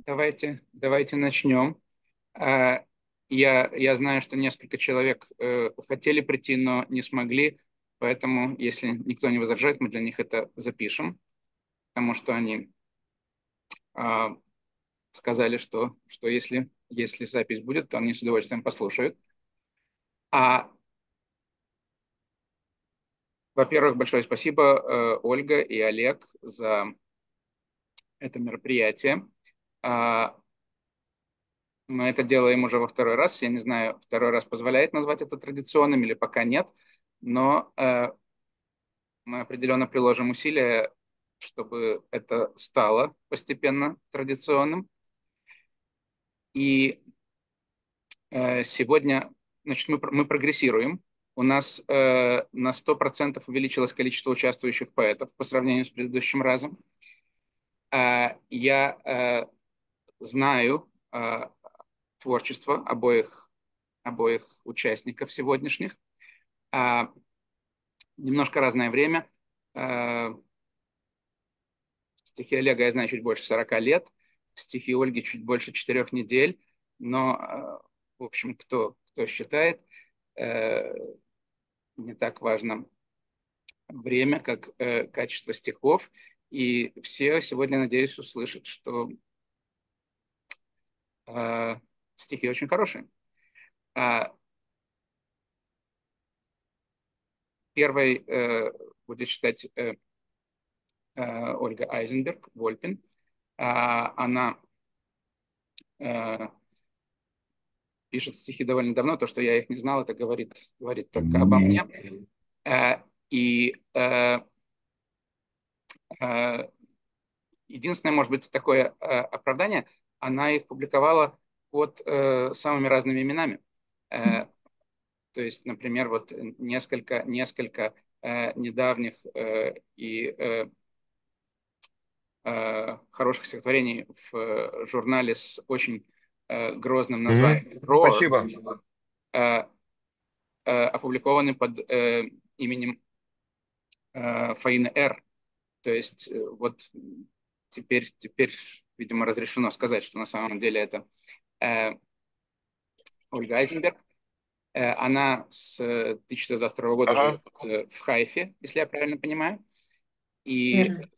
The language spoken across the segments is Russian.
давайте начнем. А, я знаю, что несколько человек хотели прийти, но не смогли, поэтому, если никто не возражает, мы для них это запишем, потому что они а, сказали, что если запись будет, то они с удовольствием послушают. А, во-первых, большое спасибо, Ольга и Олег, за это мероприятие. А, Мы это делаем уже во второй раз. Я не знаю, второй раз позволяет назвать это традиционным или пока нет, но мы определенно приложим усилия, чтобы это стало постепенно традиционным. И сегодня, значит, мы прогрессируем. У нас на 100% увеличилось количество участвующих поэтов по сравнению с предыдущим разом. Я знаю творчество обоих участников сегодняшних. Немножко разное время. Стихи Олега я знаю чуть больше 40 лет, стихи Ольги чуть больше 4 недель, но, в общем, кто считает, не так важно время, как качество стихов. И все сегодня, надеюсь, услышат, что стихи очень хорошие. Первой будет читать Ольга Айзенберг, Вольпин. Она пишет стихи довольно давно, то, что я их не знал, это говорит только обо мне. И единственное, может быть, такое оправдание, она их публиковала под самыми разными именами. То есть, например, вот несколько недавних и хороших стихотворений в журнале с очень грозным названием Спасибо. Roar опубликованы под именем Фаины Р. То есть вот теперь, видимо, разрешено сказать, что на самом деле это Ольга Айзенберг. Она с 1922 года Ага. живет в Хайфе, если я правильно понимаю. И Верно.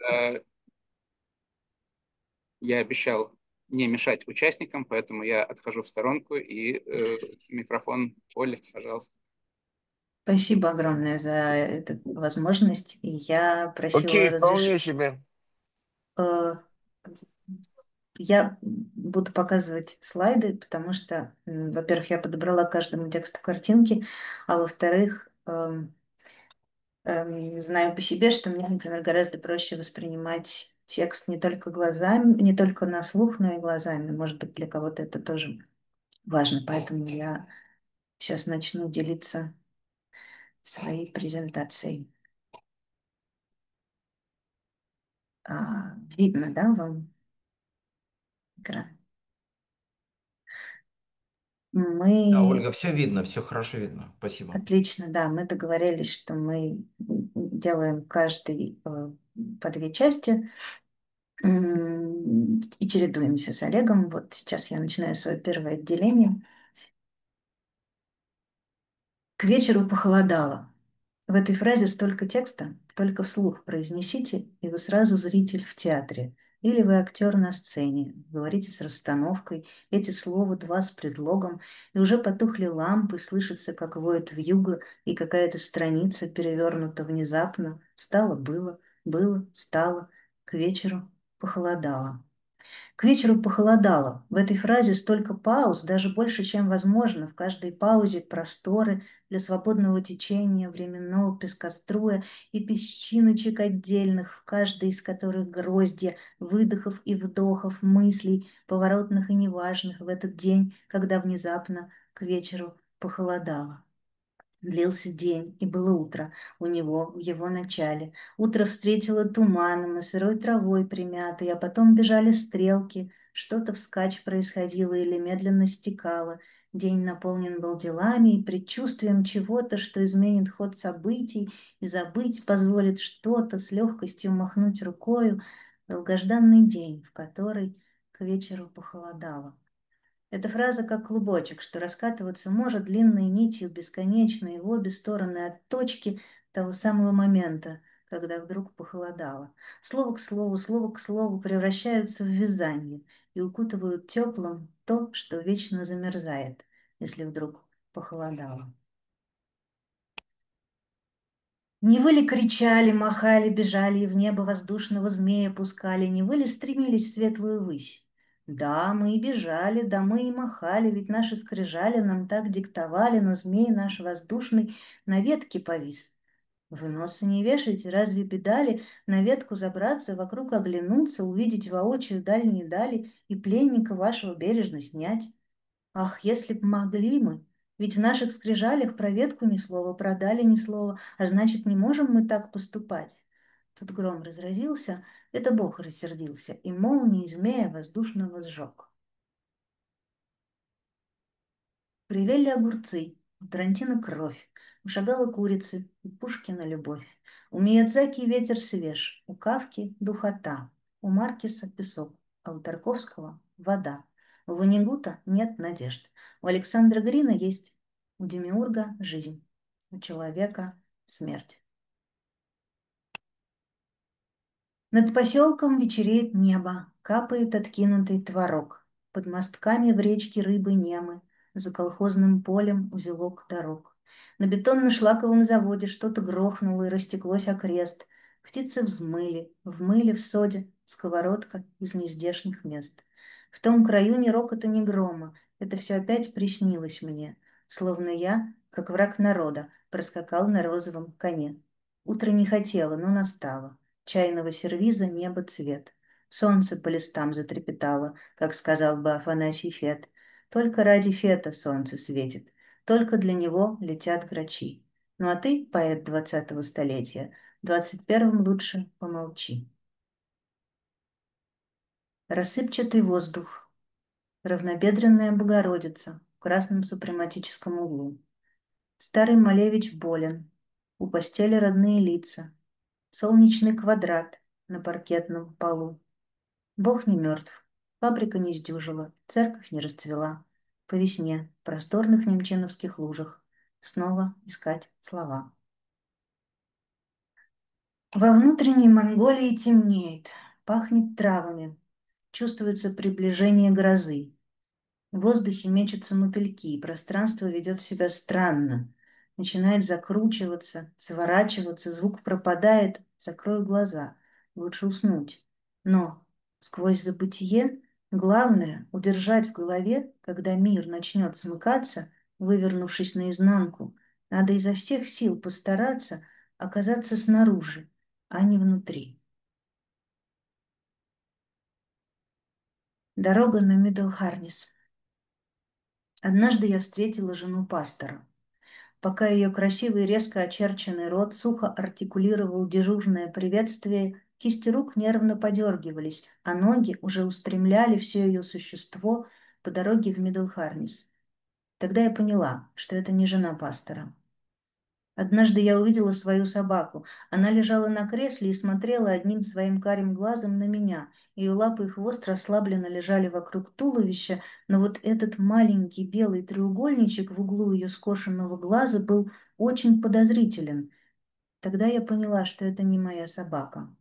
я обещал не мешать участникам, поэтому я отхожу в сторонку и микрофон Оле, пожалуйста. Спасибо огромное за эту возможность. И я просила Окей, вполне разрешить. себе. Я буду показывать слайды, потому что, во-первых, я подобрала к каждому тексту картинки, а во-вторых, знаю по себе, что мне, например, гораздо проще воспринимать текст не только глазами, не только на слух, но и глазами. Может быть, для кого-то это тоже важно. Поэтому я сейчас начну делиться своей презентацией. Видно, да, вам экран? Да, Мы Ольга, все видно, все хорошо видно. Спасибо. Отлично, да, мы договорились, что мы делаем каждый по две части и чередуемся с Олегом. Вот сейчас я начинаю свое первое отделение. К вечеру похолодало. В этой фразе столько текста, только вслух произнесите, и вы сразу зритель в театре. Или вы актер на сцене, говорите с расстановкой, эти слова два с предлогом, и уже потухли лампы, слышится, как воет вьюга, и какая-то страница перевернута внезапно. Стало было, было, стало, к вечеру похолодало. К вечеру похолодало. В этой фразе столько пауз, даже больше, чем возможно. В каждой паузе просторы для свободного течения, временного пескоструя и песчиночек отдельных, в каждой из которых гроздья выдохов и вдохов, мыслей, поворотных и неважных в этот день, когда внезапно к вечеру похолодало. Длился день, и было утро у него в его начале. Утро встретило туманом и сырой травой примятой, а потом бежали стрелки, что-то вскачь происходило или медленно стекало. День наполнен был делами и предчувствием чего-то, что изменит ход событий и забыть позволит что-то, с легкостью махнуть рукою. Долгожданный день, в который к вечеру похолодало. Эта фраза как клубочек, что раскатываться может длинной нитью бесконечной в обе стороны от точки того самого момента, когда вдруг похолодало. Слово к слову превращаются в вязание и укутывают теплым то, что вечно замерзает, если вдруг похолодало. Не вы ли кричали, махали, бежали и в небо воздушного змея пускали, не вы ли стремились в светлую высь? Да, мы и бежали, да мы и махали, ведь наши скрижали нам так диктовали, но змей наш воздушный на ветке повис. Вы носа не вешайте, разве беда на ветку забраться, вокруг оглянуться, увидеть воочию дальние дали и пленника вашего бережно снять? Ах, если б могли мы! Ведь в наших скрижалях про ветку ни слова, продали ни слова, а значит, не можем мы так поступать. Тут гром разразился, это Бог рассердился, и молнией змея воздушного сжег. Привели огурцы, у Тарантино кровь, у Шагала курицы, у Пушкина любовь. У Миядзаки ветер свеж, у Кавки духота, у Маркеса песок, а у Тарковского вода. У Ванигута нет надежд, у Александра Грина есть, у Демиурга жизнь, у человека смерть. Над поселком вечереет небо, капает откинутый творог. Под мостками в речке рыбы немы, за колхозным полем узелок дорог. На бетонно-шлаковом заводе что-то грохнуло и растеклось окрест. Птицы взмыли, в мыле, в соде, сковородка из нездешних мест. В том краю ни рокота, ни грома, это все опять приснилось мне, словно я, как враг народа, проскакал на розовом коне. Утро не хотело, но настало. Чайного сервиза небо цвет. Солнце по листам затрепетало, как сказал бы Афанасий Фет. Только ради Фета солнце светит, только для него летят грачи. Ну а ты, поэт 20-го столетия, в 21-м лучше помолчи. Рассыпчатый воздух, равнобедренная Богородица в красном супрематическом углу. Старый Малевич болен, у постели родные лица, солнечный квадрат на паркетном полу. Бог не мертв, фабрика не сдюжила, церковь не расцвела. По весне, в просторных немчиновских лужах, снова искать слова. Во внутренней Монголии темнеет, пахнет травами, чувствуется приближение грозы. В воздухе мечутся мотыльки, и пространство ведет себя странно. Начинает закручиваться, сворачиваться, звук пропадает. Закрою глаза, лучше уснуть. Но сквозь забытие главное — удержать в голове, когда мир начнет смыкаться, вывернувшись наизнанку. Надо изо всех сил постараться оказаться снаружи, а не внутри. Дорога на Мидл-Харнис. Однажды я встретила жену пастора. Пока ее красивый резко очерченный рот сухо артикулировал дежурное приветствие, кисти рук нервно подергивались, а ноги уже устремляли все ее существо по дороге в Мидл-Харнис. Тогда я поняла, что это не жена пастора. Однажды я увидела свою собаку. Она лежала на кресле и смотрела одним своим карим глазом на меня. Ее лапы и хвост расслабленно лежали вокруг туловища, но вот этот маленький белый треугольничек в углу ее скошенного глаза был очень подозрителен. Тогда я поняла, что это не моя собака.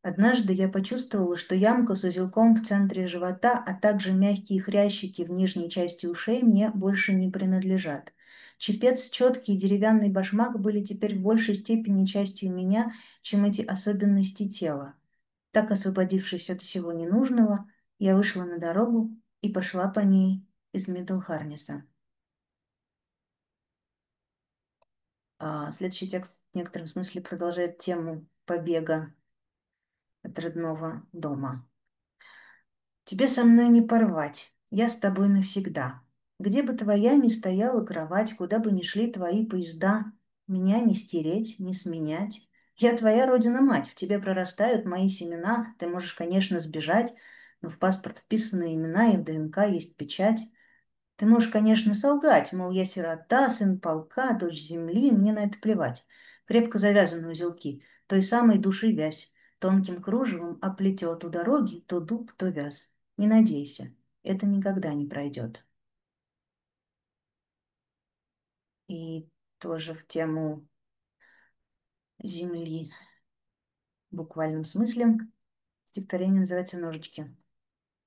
Однажды я почувствовала, что ямка с узелком в центре живота, а также мягкие хрящики в нижней части ушей мне больше не принадлежат. Чепец, четкий и деревянный башмак были теперь в большей степени частью меня, чем эти особенности тела. Так, освободившись от всего ненужного, я вышла на дорогу и пошла по ней из Мидл-Харниса. Следующий текст в некотором смысле продолжает тему побега от родного дома. Тебе со мной не порвать, я с тобой навсегда. Где бы твоя ни стояла кровать, куда бы ни шли твои поезда, меня не стереть, не сменять. Я твоя родина-мать, в тебе прорастают мои семена, ты можешь, конечно, сбежать, но в паспорт вписаны имена и в ДНК есть печать. Ты можешь, конечно, солгать, мол, я сирота, сын полка, дочь земли, мне на это плевать. Крепко завязаны узелки, той самой души вязь. тонким кружевом оплетет у дороги то дуб, то вяз. Не надейся, это никогда не пройдет. И тоже в тему земли в буквальном смысле стихотворение называется «Ножички».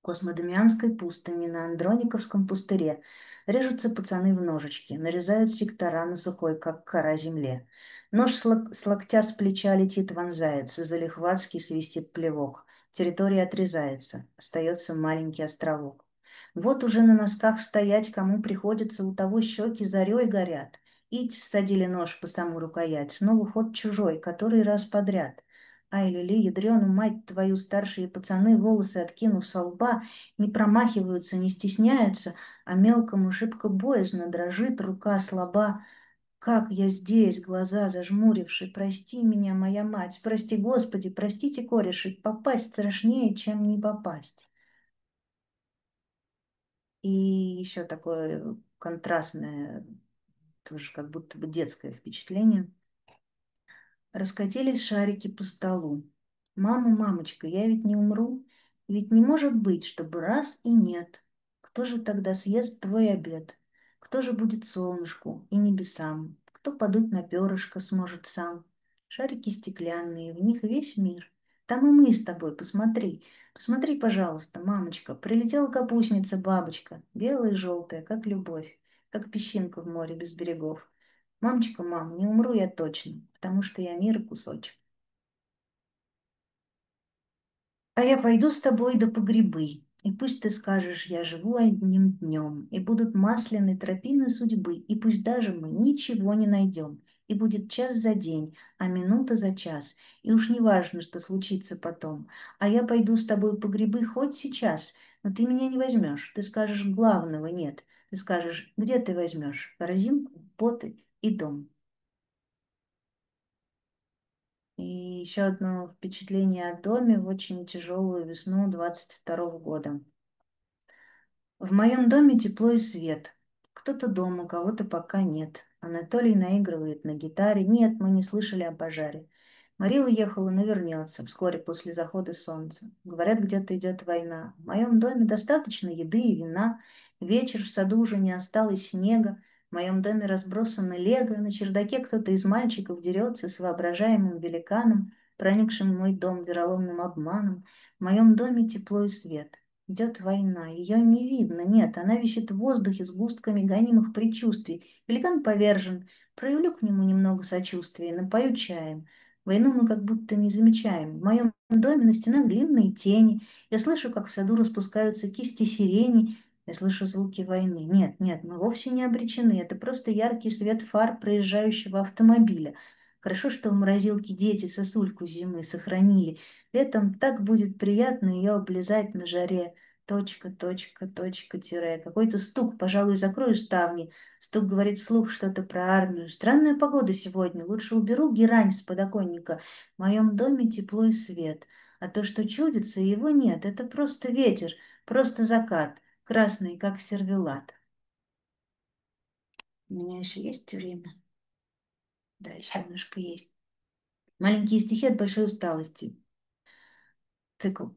В Космодемианской пустыне на Андрониковском пустыре режутся пацаны в ножички, нарезают сектора на сухой, как кора земле. Нож с локтя с плеча летит, вонзается, залихватски свистит плевок. Территория отрезается, остается маленький островок. Вот уже на носках стоять, кому приходится, у того щеки зарей горят. Ить всадили нож по саму рукоять, снова ход чужой, который раз подряд. Ай, люли, ядрену мать твою, старшие пацаны, волосы откинув со лба, не промахиваются, не стесняются, а мелкому шибко боязно, дрожит рука слаба. Как я здесь, глаза зажмуривши, прости меня, моя мать, прости, Господи, простите, кореши, попасть страшнее, чем не попасть. И еще такое контрастное, тоже как будто бы детское впечатление. Раскатились шарики по столу. «Мама, мамочка, я ведь не умру? Ведь не может быть, чтобы раз и нет. Кто же тогда съест твой обед? Кто же будет солнышку и небесам? Кто подуть на перышко сможет сам? Шарики стеклянные, в них весь мир. Там и мы с тобой, посмотри. Посмотри, пожалуйста, мамочка, прилетела капустница-бабочка, белая и желтая, как любовь, как песчинка в море без берегов. Мамочка, мам, не умру я точно, потому что я мира кусочек. А я пойду с тобой до погребы, и пусть ты скажешь, я живу одним днем, и будут масляны тропины судьбы, и пусть даже мы ничего не найдем, и будет час за день, а минута за час, и уж не важно, что случится потом. А я пойду с тобой по грибы хоть сейчас, но ты меня не возьмешь, ты скажешь, главного нет, ты скажешь, где ты возьмешь корзинку, поты и дом. И еще одно впечатление о доме в очень тяжелую весну 22 года. В моем доме тепло и свет. Кто-то дома, кого-то пока нет. Анатолий наигрывает на гитаре. Нет, мы не слышали о пожаре. Мария уехала, но вернется вскоре после захода солнца. Говорят, где-то идет война. В моем доме достаточно еды и вина. Вечер, в саду уже не осталось снега. В моем доме разбросано лего. На чердаке кто-то из мальчиков дерется с воображаемым великаном, проникшим в мой дом вероломным обманом. В моем доме тепло и свет. Идет война, ее не видно, нет, она висит в воздухе с густками гонимых предчувствий. Великан повержен, проявлю к нему немного сочувствия, напою чаем. Войну мы как будто не замечаем. В моем доме на стенах длинные тени. Я слышу, как в саду распускаются кисти сирени. Я слышу звуки войны. Нет, нет, мы вовсе не обречены. Это просто яркий свет фар проезжающего автомобиля. Хорошо, что в морозилке дети сосульку зимы сохранили. Летом так будет приятно ее облизать на жаре. Точка, точка, точка, тире. Какой-то стук, пожалуй, закрою ставни. Стук говорит вслух что-то про армию. Странная погода сегодня. Лучше уберу герань с подоконника. В моем доме тепло и свет. А то, что чудится, его нет. Это просто ветер, просто закат. Красный, как сервелат. У меня еще есть время? Да, еще немножко есть. Маленькие стихи от большой усталости. Цикл.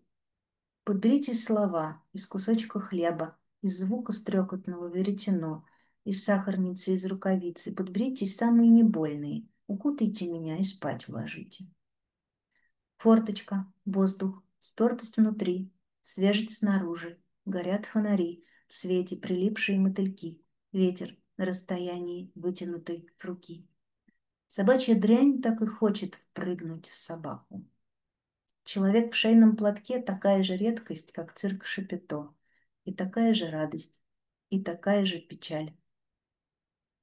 Подберите слова из кусочка хлеба, из звука стрекотного веретено, из сахарницы, из рукавицы. Подберите самые небольные. Укутайте меня и спать уложите. Форточка, воздух, спертость внутри, свежесть снаружи. Горят фонари, в свете прилипшие мотыльки. Ветер на расстоянии вытянутой руки. Собачья дрянь так и хочет впрыгнуть в собаку. Человек в шейном платке такая же редкость, как цирк Шапито, и такая же радость, и такая же печаль.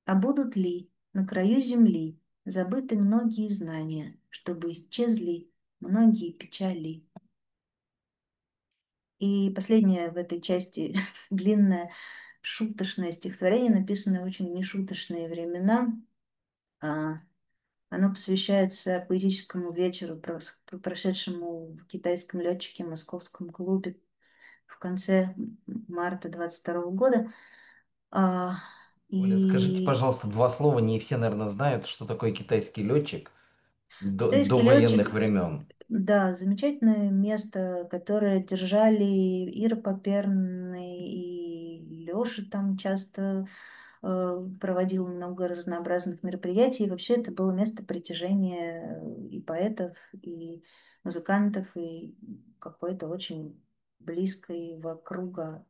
А будут ли на краю земли забыты многие знания, чтобы исчезли многие печали? И последнее в этой части длинное шуточное стихотворение, написанное в очень нешуточные времена. А, Оно посвящается поэтическому вечеру, прошедшему в китайском летчике в московском клубе в конце марта 22 года. А, Оля, скажите, и пожалуйста, два слова. Не все, наверное, знают, что такое китайский летчик. Китайские До военных летчики, времен. да, замечательное место, которое держали Ира Поперный и Леша там часто проводил много разнообразных мероприятий. И вообще это было место притяжения и поэтов, и музыкантов, и какой-то очень близкого круга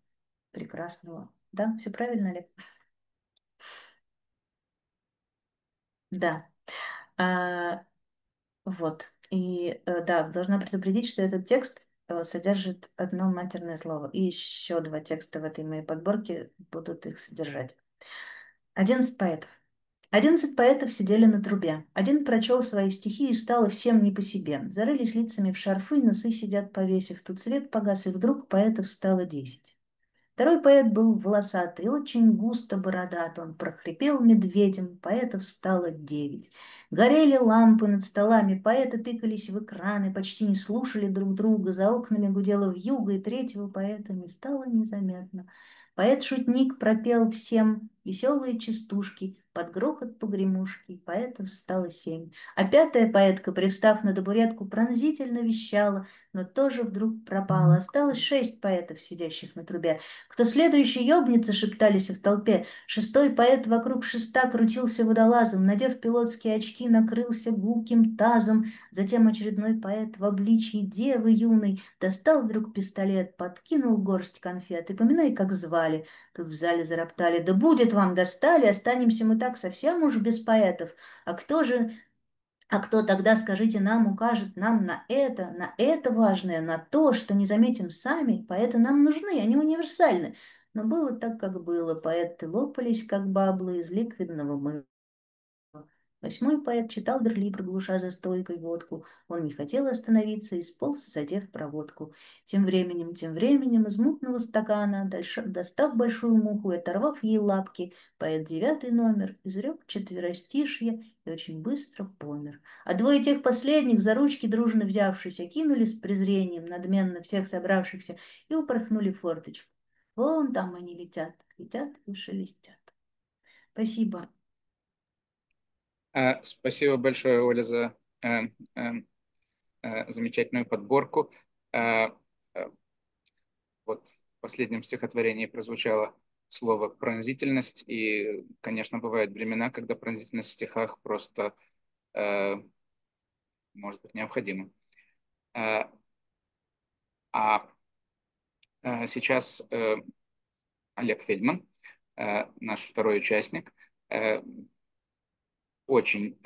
прекрасного. Да, все правильно, Олег? Да. А, вот. И да, должна предупредить, что этот текст содержит одно матерное слово. И еще два текста в этой моей подборке будут их содержать. 11 поэтов. 11 поэтов сидели на трубе. Один прочел свои стихи и стало всем не по себе. Зарылись лицами в шарфы, носы сидят повесив. Тут свет погас, и вдруг поэтов стало 10. Второй поэт был волосатый, очень густо бородат. Он прохрипел медведем, поэтов стало 9. Горели лампы над столами, поэты тыкались в экраны, почти не слушали друг друга. За окнами гудела вьюга, и третьего поэта не стало незаметно. Поэт-шутник пропел всем веселые частушки, под грохот погремушки, поэтов стало 7. А пятая поэтка, привстав на табуретку, пронзительно вещала, но тоже вдруг пропала. Осталось 6 поэтов, сидящих на трубе. Кто следующий ёбнется, шептались в толпе. Шестой поэт вокруг шеста крутился водолазом, надев пилотские очки, накрылся гулким тазом. Затем очередной поэт в обличье девы юной достал вдруг пистолет, подкинул горсть конфет. И поминай, как звали. Тут в зале зароптали. Да будет вам, достали, останемся мы так совсем уж без поэтов. А кто же а кто тогда, скажите нам, укажет нам на это важное, на то, что не заметим сами? Поэты нам нужны, они универсальны. Но было так, как было. Поэты лопались, как баблы из ликвидного мыла. Восьмой поэт читал Берлибр, глуша за стойкой водку. Он не хотел остановиться и сполз, задев проводку. Тем временем, из мутного стакана, достав большую муху и оторвав ей лапки, поэт девятый номер изрек четверостишье и очень быстро помер. А двое тех последних, за ручки дружно взявшись, окинули с презрением надменно всех собравшихся и упорхнули в форточку. Вон там они летят, летят и шелестят. Спасибо. Спасибо большое, Оля, за э, э, замечательную подборку. Э, э, Вот в последнем стихотворении прозвучало слово «пронзительность», и, конечно, бывают времена, когда пронзительность в стихах просто э, может быть необходима. Э, А сейчас Олег Фельдман, наш второй участник, э, очень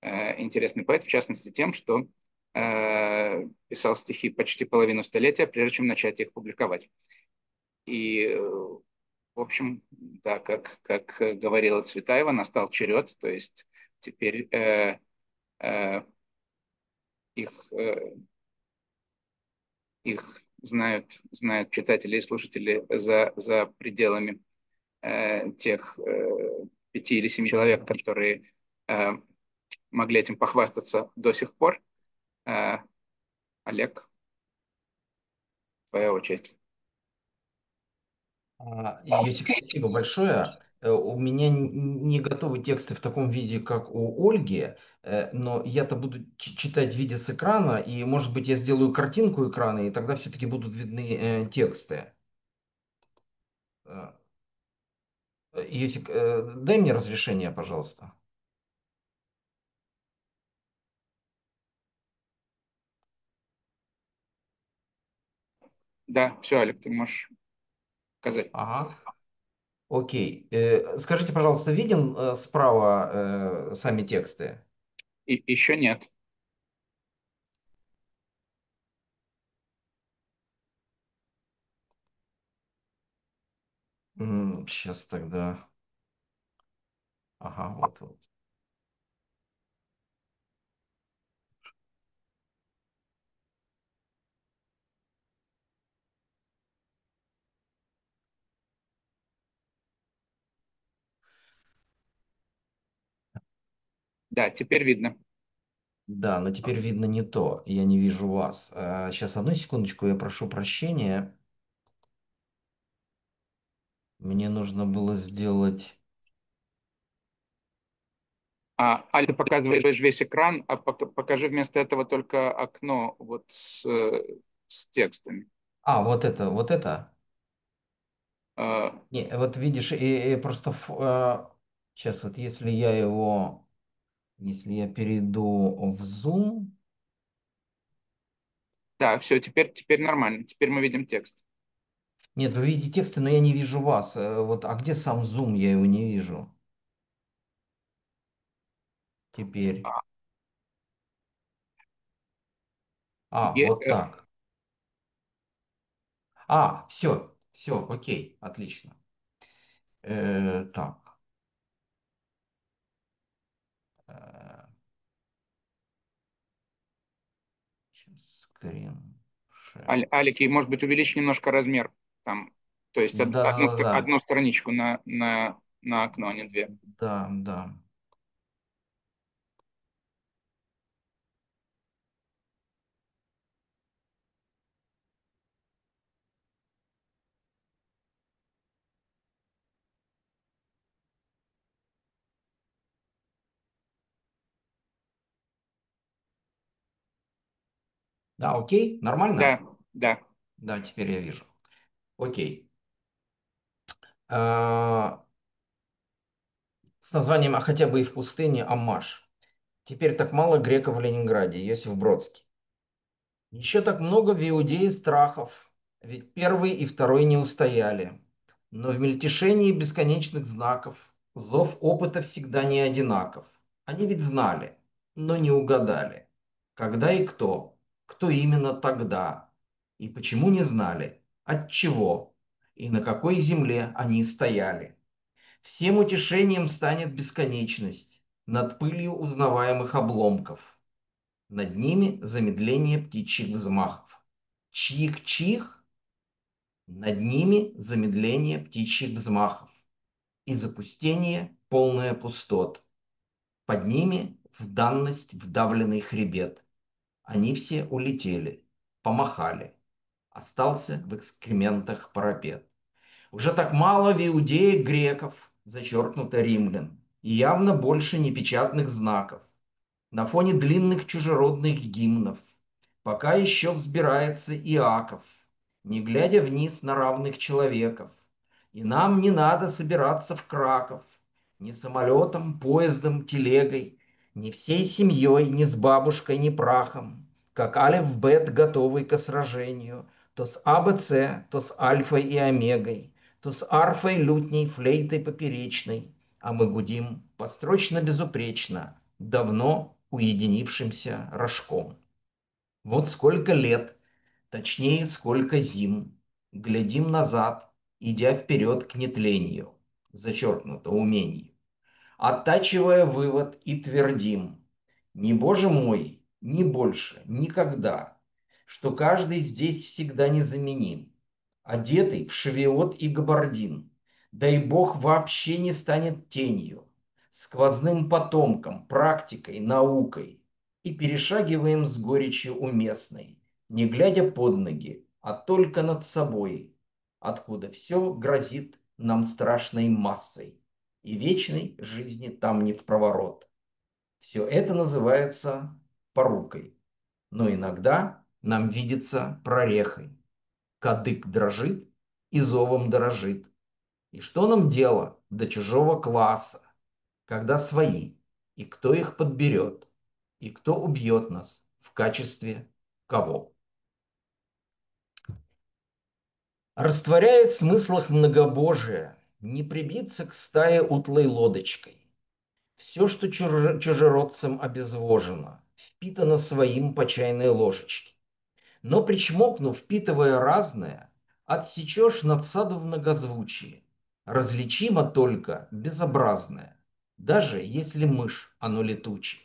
интересный поэт, в частности тем, что писал стихи почти половину столетия, прежде чем начать их публиковать. И, в общем, да, как говорила Цветаева, настал черед, то есть теперь э, их, их знают читатели и слушатели за пределами тех 5 или 7 человек, которые э, могли этим похвастаться до сих пор. Э, Олег, твоя очередь. Йосик, спасибо большое. У меня не готовы тексты в таком виде, как у Ольги, но я-то буду читать видео с экрана, и, может быть, я сделаю картинку экрана, и тогда все-таки будут видны тексты. Э, Йосик, дай мне разрешение, пожалуйста. Да, все, Олег, ты можешь сказать. Ага. Окей. Скажите, пожалуйста, виден справа сами тексты? И еще нет. Сейчас тогда. Ага, вот, вот. Да, теперь видно. Да, но теперь видно не то. Я не вижу вас. Сейчас, одну секундочку, я прошу прощения. Мне нужно было сделать... Али, ты показываешь весь экран, а покажи вместо этого только окно вот с текстами. Вот это, вот это. Э, Не, вот видишь, и просто сейчас вот если я перейду в Zoom, Да, все, теперь нормально. Теперь мы видим текст. нет, вы видите тексты, но я не вижу вас. Вот, а где сам Zoom? Я его не вижу. Теперь. А, Вот так. Все, окей, отлично. Так. Э, Сейчас скрин share. Алик, и, может быть, увеличь немножко размер там. То есть Да-да-да-да. одну страничку на окно, а не две. Да, да. Да, окей, Да, нормально? да. Да, теперь я вижу. Окей. А, с названием «А хотя бы и в пустыне» Аммаш. Теперь так мало греков в Ленинграде, Иосиф Бродский. Еще так много в Иудее страхов, ведь первый и второй не устояли. Но в мельтешении бесконечных знаков зов опыта всегда не одинаков. Они ведь знали, но не угадали. Когда и кто именно тогда, и почему не знали, от чего, и на какой земле они стояли. Всем утешением станет бесконечность над пылью узнаваемых обломков. Над ними замедление птичьих взмахов. Чих-чих, над ними замедление птичьих взмахов. И запустение полное пустот. Под ними в данность вдавленный хребет. Они все улетели, помахали. Остался в экскрементах парапет. Уже так мало в Иудее греков, зачеркнуто римлян, и явно больше непечатных знаков. На фоне длинных чужеродных гимнов пока еще взбирается Иаков, не глядя вниз на равных человеков. И нам не надо собираться в Краков, ни самолетом, поездом, телегой, ни всей семьей, ни с бабушкой, ни прахом, как алиф бет, готовый к сражению, то с АБЦ, то с альфой и омегой, то с арфой, лютней, флейтой поперечной, а мы гудим построчно безупречно, давно уединившимся рожком. Вот сколько лет, точнее, сколько зим, глядим назад, идя вперед к нетлению, зачеркнуто умению, оттачивая вывод и твердим, не Боже мой, ни больше, никогда, что каждый здесь всегда незаменим, одетый в шевиот и габардин, дай Бог вообще не станет тенью, сквозным потомком, практикой, наукой, и перешагиваем с горечью уместной, не глядя под ноги, а только над собой, откуда все грозит нам страшной массой, и вечной жизни там не впроворот. Все это называется порукой, но иногда нам видится прорехой. Кадык дрожит и зовом дорожит. И что нам дело до чужого класса, когда свои, и кто их подберет, и кто убьет нас в качестве кого? Растворяя в смыслах многобожия, не прибиться к стае утлой лодочкой. Все, что чужеродцам обезвожено, впитано своим по чайной ложечке. Но причмокнув, впитывая разное, отсечешь надсаду в многозвучии. Различимо только безобразное, даже если мышь оно летучее.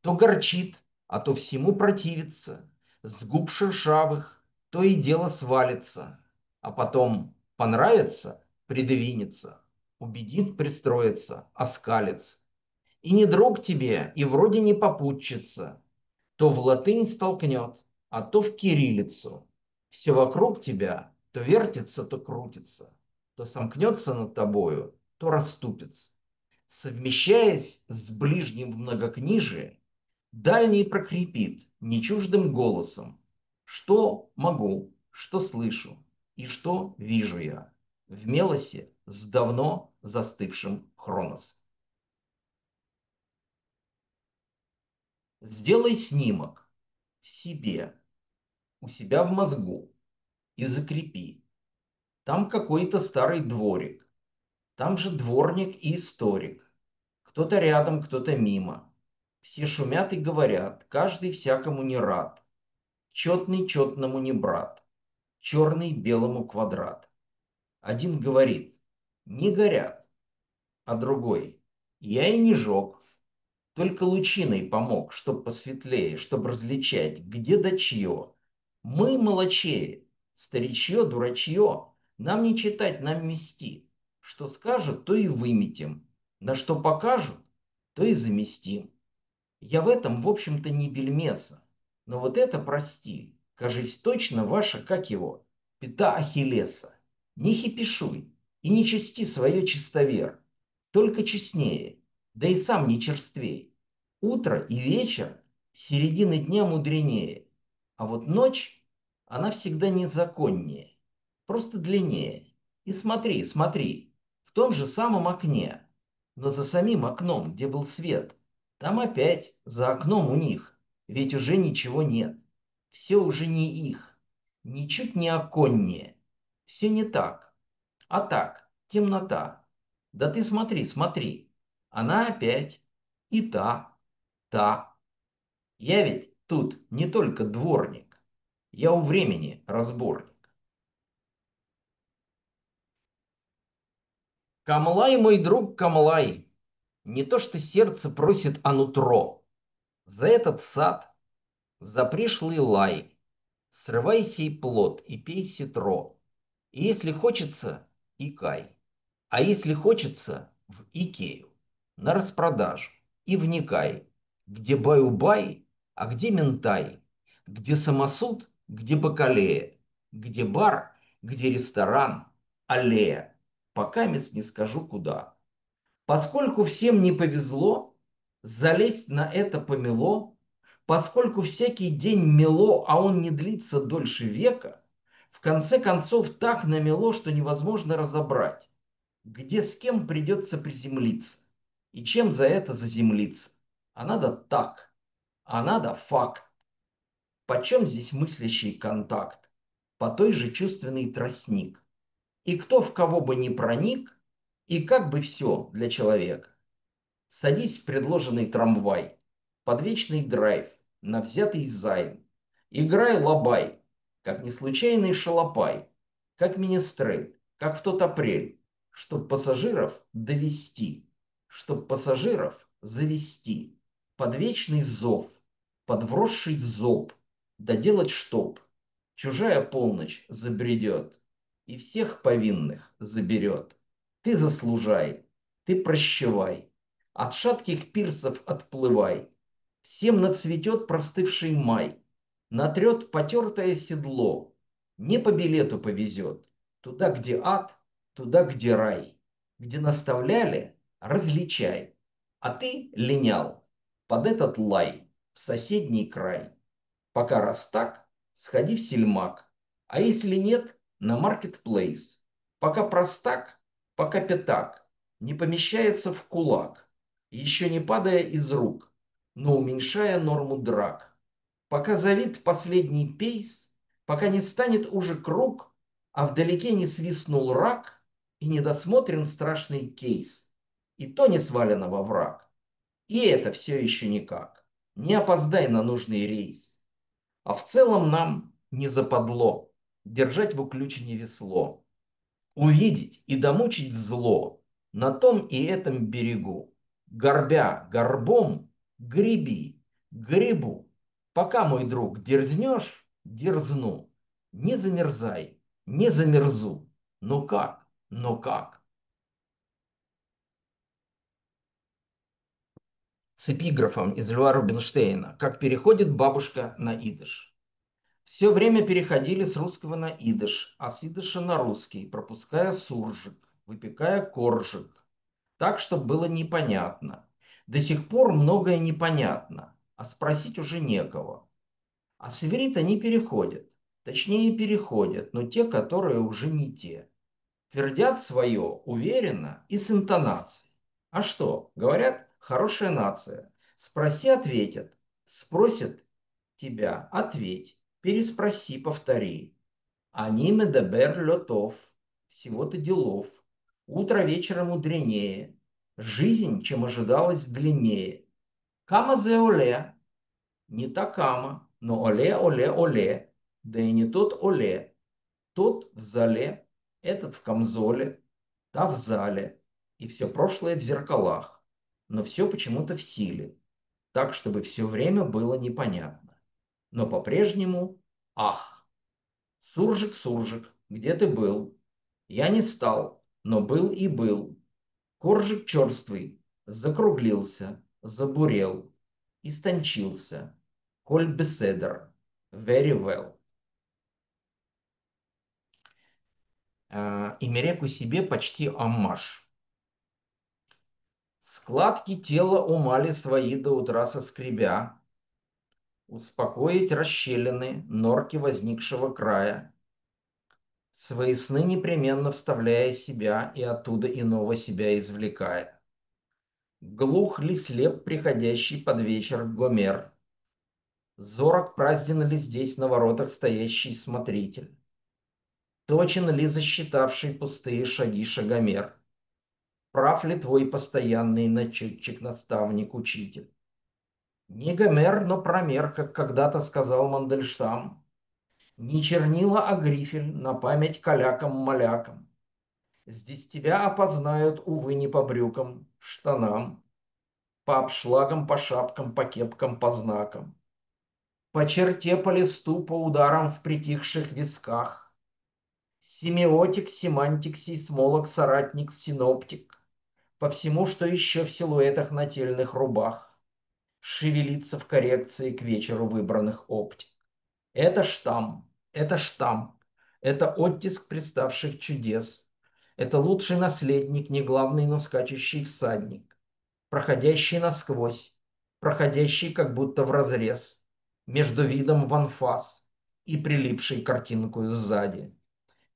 То горчит, а то всему противится, с губ шершавых то и дело свалится, а потом понравится, придвинется, убедит пристроиться, оскалится. И не друг тебе, и вроде не попутчица. То в латынь столкнет, а то в кириллицу. Все вокруг тебя то вертится, то крутится, то сомкнется над тобою, то расступится. Совмещаясь с ближним в многокнижие, дальний прокрепит нечуждым голосом, что могу, что слышу и что вижу я в мелосе с давно застывшим Хронос. Сделай снимок себе, у себя в мозгу и закрепи. Там какой-то старый дворик, там же дворник и историк. Кто-то рядом, кто-то мимо. Все шумят и говорят, каждый всякому не рад. Четный четному не брат, черный белому квадрат. Один говорит, не горят, а другой, я и не жег. Только лучиной помог, чтоб посветлее, чтоб различать, где да чье. Мы молочее, старичье, дурачье, нам не читать, нам мести. Что скажут, то и выметим, на что покажут, то и заместим. Я в этом, в общем-то, не бельмеса. Но вот это, прости, кажись, точно ваша, как его, пята Ахиллеса. Не хипишуй и не чести свое чистовер, только честнее, да и сам не черствей. Утро и вечер середины дня мудренее, а вот ночь, она всегда незаконнее, просто длиннее. И смотри, смотри, в том же самом окне, но за самим окном, где был свет, там опять, за окном у них, ведь уже ничего нет. Все уже не их, ничуть не оконнее. Все не так, а так, темнота. Да ты смотри, смотри, она опять, и та. Я ведь тут не только дворник, я у времени разборник. Камлай, мой друг Камлай, не то что сердце просит, а нутро. За этот сад, за пришлый лай, срывай сей плод и пей ситро. И если хочется, икай. А если хочется, в Икею, на распродажу. И вникай, где баю-бай, а где ментай, где самосуд, где бакалея, где бар, где ресторан, аллея. Пока мест не скажу куда. Поскольку всем не повезло залезть на это помело, поскольку всякий день мело, а он не длится дольше века, в конце концов так намело, что невозможно разобрать, где с кем придется приземлиться и чем за это заземлиться. А надо так, а надо факт. Почем здесь мыслящий контакт? По той же чувственный тростник. И кто в кого бы ни проник, и как бы все для человека. Садись в предложенный трамвай, под вечный драйв, на взятый займ. Играй лабай, как неслучайный шалопай, как министрель, как в тот апрель, чтоб пассажиров довести, чтоб пассажиров завести, под вечный зов, под вросший зоб, доделать чтоб чужая полночь забредет и всех повинных заберет. Ты заслужай, ты прощавай, от шатких пирсов отплывай. Всем нацветет простывший май, натрет потертое седло, не по билету повезет, туда, где ад, туда, где рай, где наставляли, различай, а ты линял под этот лай в соседний край. Пока раз так, сходи в сельмак, а если нет, на маркетплейс. Пока простак, пока пятак не помещается в кулак, еще не падая из рук, но уменьшая норму драк. Пока завид последний пейс, пока не станет уже круг, а вдалеке не свистнул рак и недосмотрен страшный кейс, и то не свалено во враг. И это все еще никак. Не опоздай на нужный рейс. А в целом нам не западло держать в уключении весло, увидеть и домучить зло на том и этом берегу. Горбя горбом, греби, гребу. Пока, мой друг, дерзнешь, дерзну. Не замерзай, не замерзу. Ну как, ну как? С эпиграфом из Льва Рубинштейна «Как переходит бабушка на идыш». Все время переходили с русского на идыш, а с идыша на русский, пропуская суржик, выпекая коржик. так, чтобы было непонятно. До сих пор многое непонятно, а спросить уже некого. А с иврита не переходят. Точнее, переходят, но те, которые уже не те. Твердят свое уверенно и с интонацией. А что? Говорят, хорошая нация. Спроси, ответят. Спросят тебя, ответь. Переспроси, повтори. Они медабер летов. Всего-то делов. Утро вечера мудренее. Жизнь, чем ожидалось, длиннее. Кама зе оле. Не та кама, но оле, оле, оле. Да и не тот оле. Тот в зале, этот в камзоле, та в зале. И все прошлое в зеркалах. Но все почему-то в силе. Так, чтобы все время было непонятно. Но по-прежнему ах. Суржик, Суржик, где ты был? Я не стал, но был и был. Коржик черствый, закруглился, забурел, истончился. Коль беседер, very well. Имереку себе почти аммаж. Складки тела умали свои до утра соскребя, успокоить расщелины норки возникшего края, свои сны непременно вставляя себя и оттуда иного себя извлекая. Глух ли слеп приходящий под вечер Гомер? Зорок празден ли здесь на воротах стоящий смотритель? Точен ли засчитавший пустые шаги шагомер? Прав ли твой постоянный начетчик, наставник, учитель? Не Гомер, но промер, как когда-то сказал Мандельштам. Не чернила, а грифель на память калякам-малякам. Здесь тебя опознают, увы, не по брюкам, штанам, по обшлагам, по шапкам, по кепкам, по знакам. По черте, по листу, по ударам в притихших висках. Семиотик, семантик, сейсмолог, соратник, синоптик. По всему, что еще в силуэтах нательных рубах. Шевелится в коррекции к вечеру выбранных оптик. Это штамм, это штамп, это оттиск представших чудес. Это лучший наследник, не главный, но скачущий всадник, проходящий насквозь, проходящий как будто вразрез, между видом в анфас и прилипшей картинкою сзади.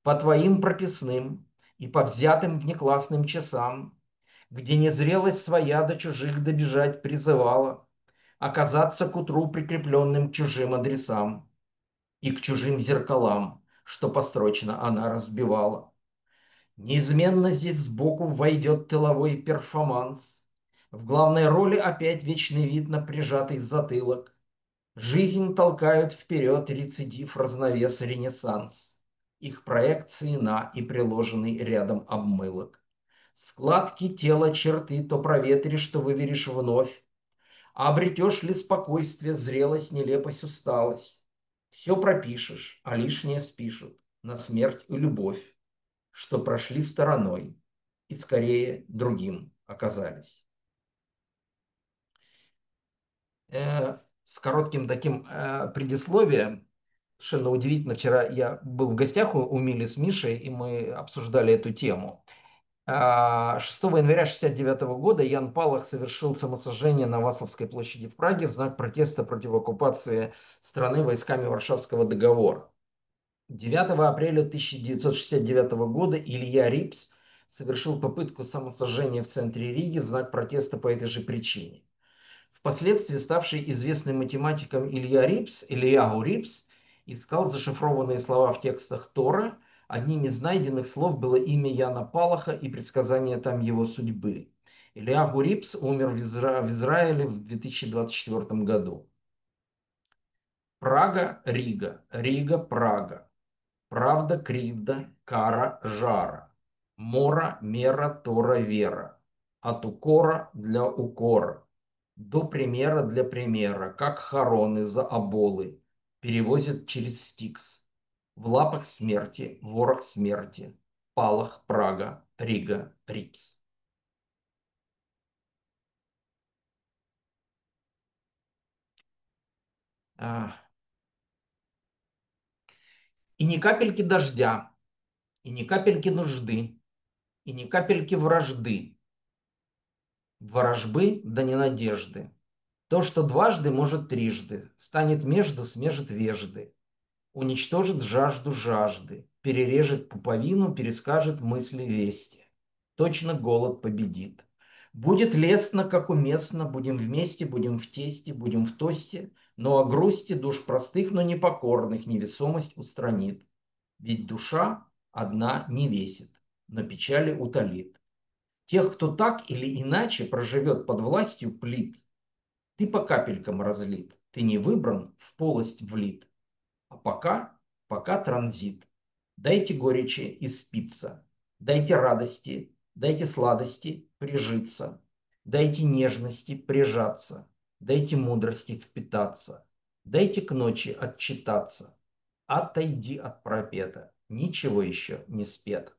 По твоим прописным и по взятым внеклассным часам, где незрелость своя до чужих добежать призывала, оказаться к утру прикрепленным к чужим адресам и к чужим зеркалам, что построчно она разбивала. Неизменно здесь сбоку войдет тыловой перформанс. В главной роли опять вечный вид на прижатый затылок. Жизнь толкают вперед рецидив, разновес, ренессанс. Их проекции на и приложенный рядом обмылок. Складки тела, черты то проветришь, то выверишь вновь. А обретешь ли спокойствие, зрелость, нелепость, усталость? Все пропишешь, а лишнее спишут на смерть и любовь, что прошли стороной и скорее другим оказались. С коротким таким предисловием. Совершенно удивительно. Вчера я был в гостях у Мили с Мишей, и мы обсуждали эту тему. 6 января 1969 года Ян Палах совершил самосожжение на Васловской площади в Праге в знак протеста против оккупации страны войсками Варшавского договора. 9 апреля 1969 года Илья Рипс совершил попытку самосожжения в центре Риги в знак протеста по этой же причине. Впоследствии ставший известным математиком Ильягу Рипс искал зашифрованные слова в текстах Тора. Одним из найденных слов было имя Яна Палаха и предсказание там его судьбы. Ильягу Рипс умер в Израиле в 2024 году. Прага, Рига, Рига, Прага. Правда, кривда, кара, жара. Мора, мера, тора, вера. От укора для укора. До примера для примера, как хороны за оболы. Перевозят через Стикс. В лапах смерти, ворох смерти. Палах, Прага, Рига, Рипс. И ни капельки дождя, и ни капельки нужды, и ни капельки вражды. ворожбы да ненадежды. То, что дважды может трижды, станет между смежет вежды, уничтожит жажду жажды, перережет пуповину, перескажет мысли вести. Точно голод победит. Будет лестно, как уместно, будем вместе, будем в тесте, будем в тосте, но о грусти душ простых, но непокорных невесомость устранит. Ведь душа одна не весит, но печали утолит. Тех, кто так или иначе проживет под властью плит, ты по капелькам разлит, ты не выбран, в полость влит. А пока транзит. Дайте горечи и спиться, дайте радости, дайте сладости прижиться, дайте нежности прижаться, дайте мудрости впитаться, дайте к ночи отчитаться. Отойди от пропета, ничего еще не спето.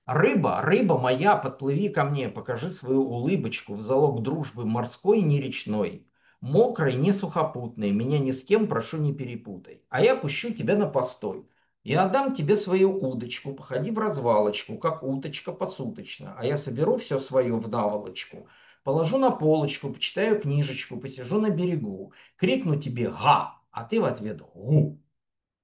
Рыба, рыба моя, подплыви ко мне, покажи свою улыбочку в залог дружбы морской, не речной, мокрой, не сухопутной, меня ни с кем, прошу, не перепутай. А я пущу тебя на постой. Я отдам тебе свою удочку, походи в развалочку, как уточка посуточно, а я соберу все свое в наволочку. Положу на полочку, почитаю книжечку, посижу на берегу, крикну тебе «Га!», а ты в ответ «Гу!».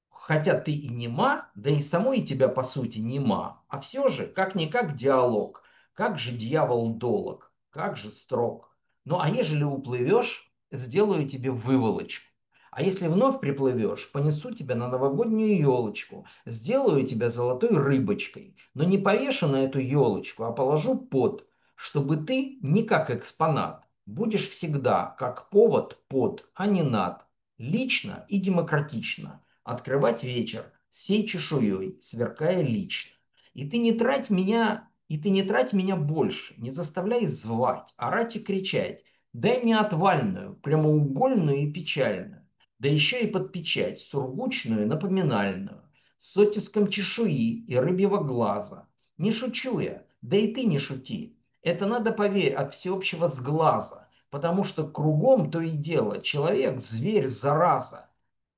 Хотя ты и нема, да и самой тебя по сути нема, а все же, как-никак диалог. Как же дьявол долог, как же строг. Ну а ежели уплывешь, сделаю тебе выволочку. А если вновь приплывешь, понесу тебя на новогоднюю елочку, сделаю тебя золотой рыбочкой, но не повешу на эту елочку, а положу под, чтобы ты не как экспонат, будешь всегда как повод под, а не над, лично и демократично открывать вечер сей чешуей, сверкая лично. И ты не трать меня больше, не заставляй звать, орать и кричать. Дай мне отвальную, прямоугольную и печальную, да еще и под печать, сургучную, напоминальную, с оттиском чешуи и рыбьего глаза. Не шучу я, да и ты не шути. Это надо, поверь, от всеобщего сглаза, потому что кругом то и дело человек, зверь, зараза.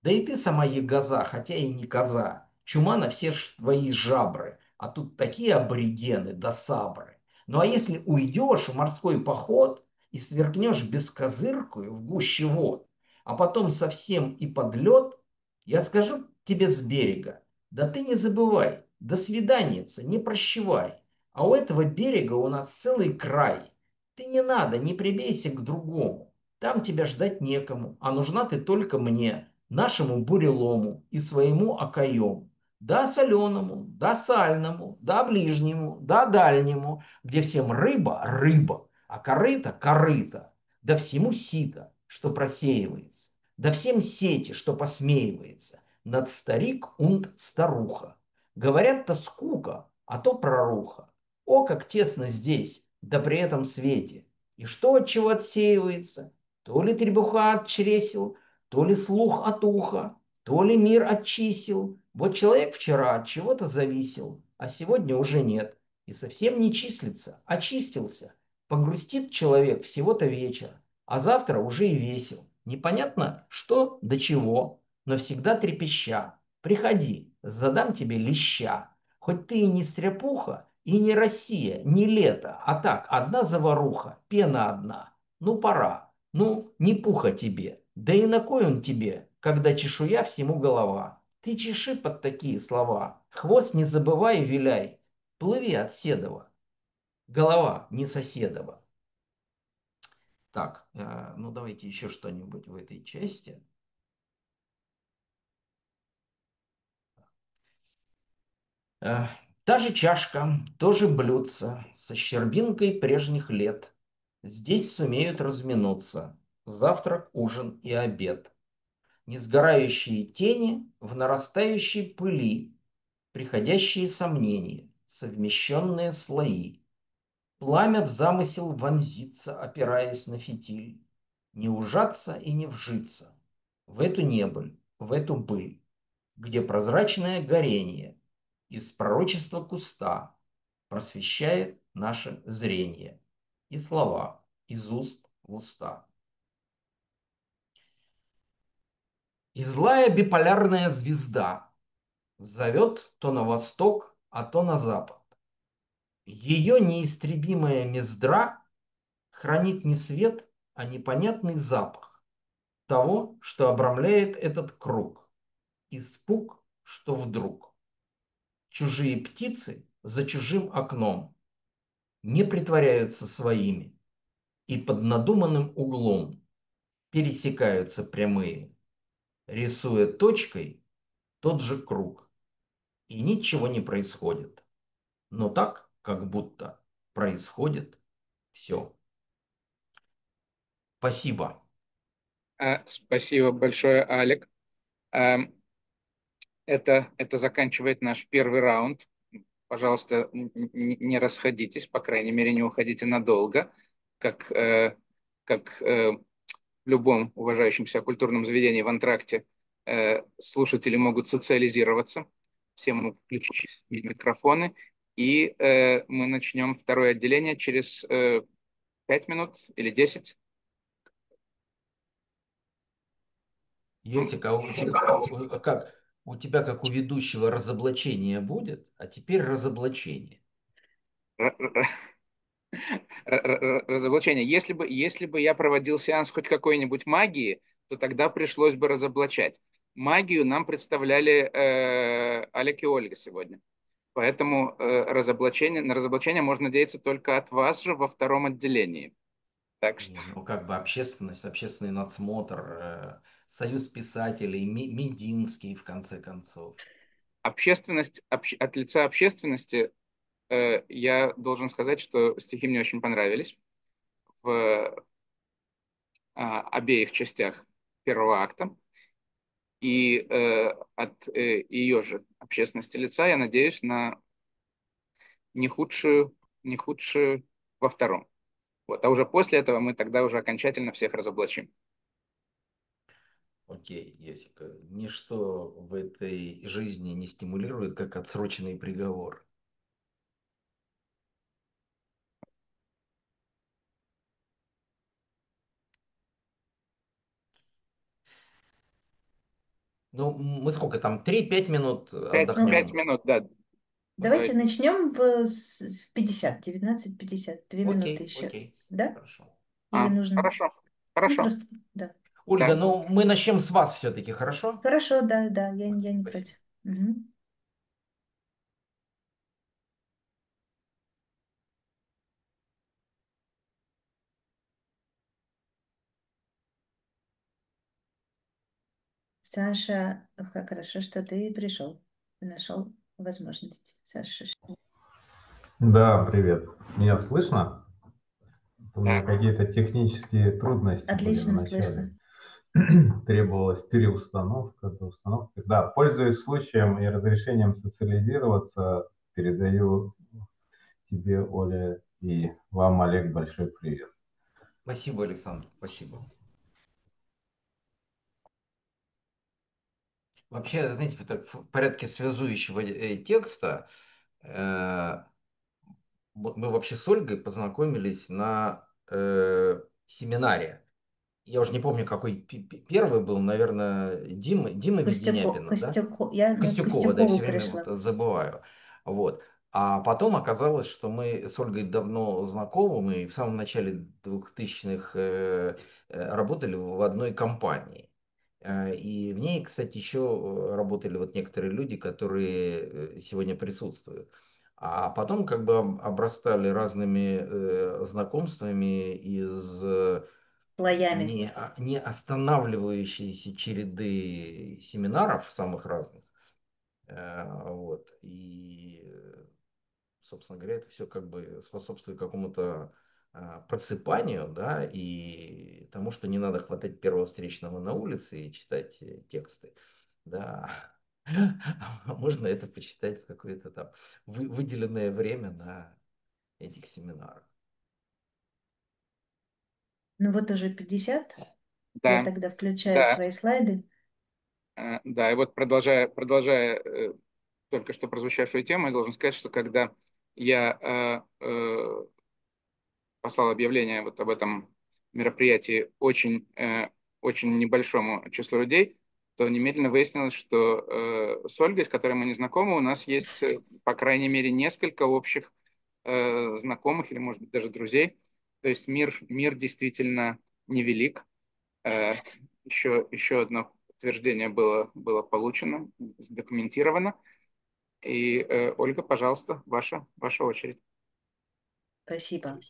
Да и ты сама ягоза, хотя и не коза. Чума на все твои жабры, а тут такие аборигены да сабры. Ну а если уйдешь в морской поход и сверкнешь бескозыркую в гуще вод, а потом совсем и под лед, я скажу тебе с берега, да ты не забывай, до свиданица, не прощевай. А у этого берега у нас целый край. Ты не надо, не прибейся к другому. Там тебя ждать некому, а нужна ты только мне, нашему бурелому и своему окоему. Да соленому, да сальному, да ближнему, да дальнему, где всем рыба, рыба, а корыто, корыто, да всему сито, что просеивается, да всем сети, что посмеивается, над старик унт старуха. Говорят-то скука, а то проруха. О, как тесно здесь, да при этом свете. И что от чего отсеивается? То ли требуха от чресел, то ли слух от уха, то ли мир от чисел. Вот человек вчера от чего-то зависел, а сегодня уже нет. И совсем не числится, очистился. Погрустит человек всего-то вечер, а завтра уже и весел. Непонятно, что до чего, но всегда трепеща. Приходи, задам тебе леща. Хоть ты и не стряпуха, и не Россия, не лето, а так, одна заваруха, пена одна. Ну, пора. Ну, не пуха тебе. Да и на кой он тебе, когда чешуя всему голова? Ты чеши под такие слова. Хвост не забывай и виляй. Плыви от Седова. Голова не соседова. Так, ну давайте еще что-нибудь в этой части. Та же чашка, тоже блюдце, со щербинкой прежних лет. Здесь сумеют разминуться. Завтрак, ужин и обед. Несгорающие тени в нарастающей пыли, приходящие сомнения, совмещенные слои. Пламя в замысел вонзится, опираясь на фитиль. Не ужаться и не вжиться в эту небыль, в эту быль, где прозрачное горение из пророчества куста просвещает наше зрение и слова из уст в уста. И злая биполярная звезда зовет то на восток, а то на запад. Ее неистребимая мездра хранит не свет, а непонятный запах того, что обрамляет этот круг. Испуг, что вдруг чужие птицы за чужим окном не притворяются своими, и под надуманным углом пересекаются прямые, рисуя точкой тот же круг. И ничего не происходит. Но так, как будто происходит все. Спасибо. Спасибо большое, Алек. А, это заканчивает наш первый раунд. Пожалуйста, не расходитесь, по крайней мере, не уходите надолго, как, как в любом уважающем себя культурном заведении в антракте слушатели могут социализироваться. Все могут включить микрофоны. И мы начнем второе отделение через 5 минут или 10. Йосик, а у тебя, как? У тебя, как у ведущего, разоблачение будет, а теперь разоблачение. Разоблачение. Если бы я проводил сеанс хоть какой-нибудь магии, то тогда пришлось бы разоблачать. Магию нам представляли Олег и Ольга сегодня. Поэтому на разоблачение можно надеяться только от вас же во втором отделении. Так что Не, ну как бы общественность, общественный надсмотр, союз писателей, Мединский, в конце концов. от лица общественности я должен сказать, что стихи мне очень понравились в обеих частях первого акта. И от ее же общественности лица я надеюсь на не худшую, не худшую во втором. Вот. А уже после этого мы тогда уже окончательно всех разоблачим. Окей, Йосик, ничто в этой жизни не стимулирует, как отсроченный приговор. Ну, мы сколько там, 3-5 минут Пять Ну, отдохнем? минут, да. давайте Давайте. начнем в 50, 19:50, 2 минуты Окей, еще. окей, Да? хорошо. Или нужно? Хорошо, Ну, хорошо. просто, да. Ольга, Да. ну мы начнем с вас все-таки, хорошо? Хорошо, да, да, я не Спасибо. против. Мгм. Саша, как хорошо, что ты пришел. Ты нашел возможность. Саша, Да, привет. Меня слышно? У меня Да. какие-то технические трудности были в отлично начале. слышно. Требовалась переустановка, доустановка. Да, пользуясь случаем и разрешением социализироваться, передаю тебе, Оля, и вам, Олег, большой привет. Спасибо, Александр, спасибо. Вообще, знаете, в порядке связующего текста вот мы вообще с Ольгой познакомились на семинаре. Я уже не помню, какой первый был, наверное, Дима Веденяпина, да? Я к Костюкова, да, я Костюкову все время вот пришла. забываю. Вот. А потом оказалось, что мы с Ольгой давно знакомы, мы в самом начале 2000-х работали в одной компании. И в ней, кстати, еще работали вот некоторые люди, которые сегодня присутствуют. А потом как бы обрастали разными знакомствами из Слоями. не останавливающейся череды семинаров самых разных. Вот. И, собственно говоря, это все как бы способствует какому-то просыпанию, да, и тому, что не надо хватать первого встречного на улице и читать тексты, да. А можно это почитать в какое-то там выделенное время на этих семинарах. Ну вот уже 50. Я Да, тогда включаю да, свои слайды. да. И вот продолжая только что прозвучавшую тему, я должен сказать, что когда я послал объявление вот об этом мероприятии очень небольшому числу людей, то немедленно выяснилось, что с Ольгой, с которой мы не знакомы, у нас есть, по крайней мере, несколько общих знакомых или, может быть, даже друзей. То есть мир действительно невелик. Э, еще одно подтверждение было получено, задокументировано. И, Ольга, пожалуйста, ваша очередь. Спасибо.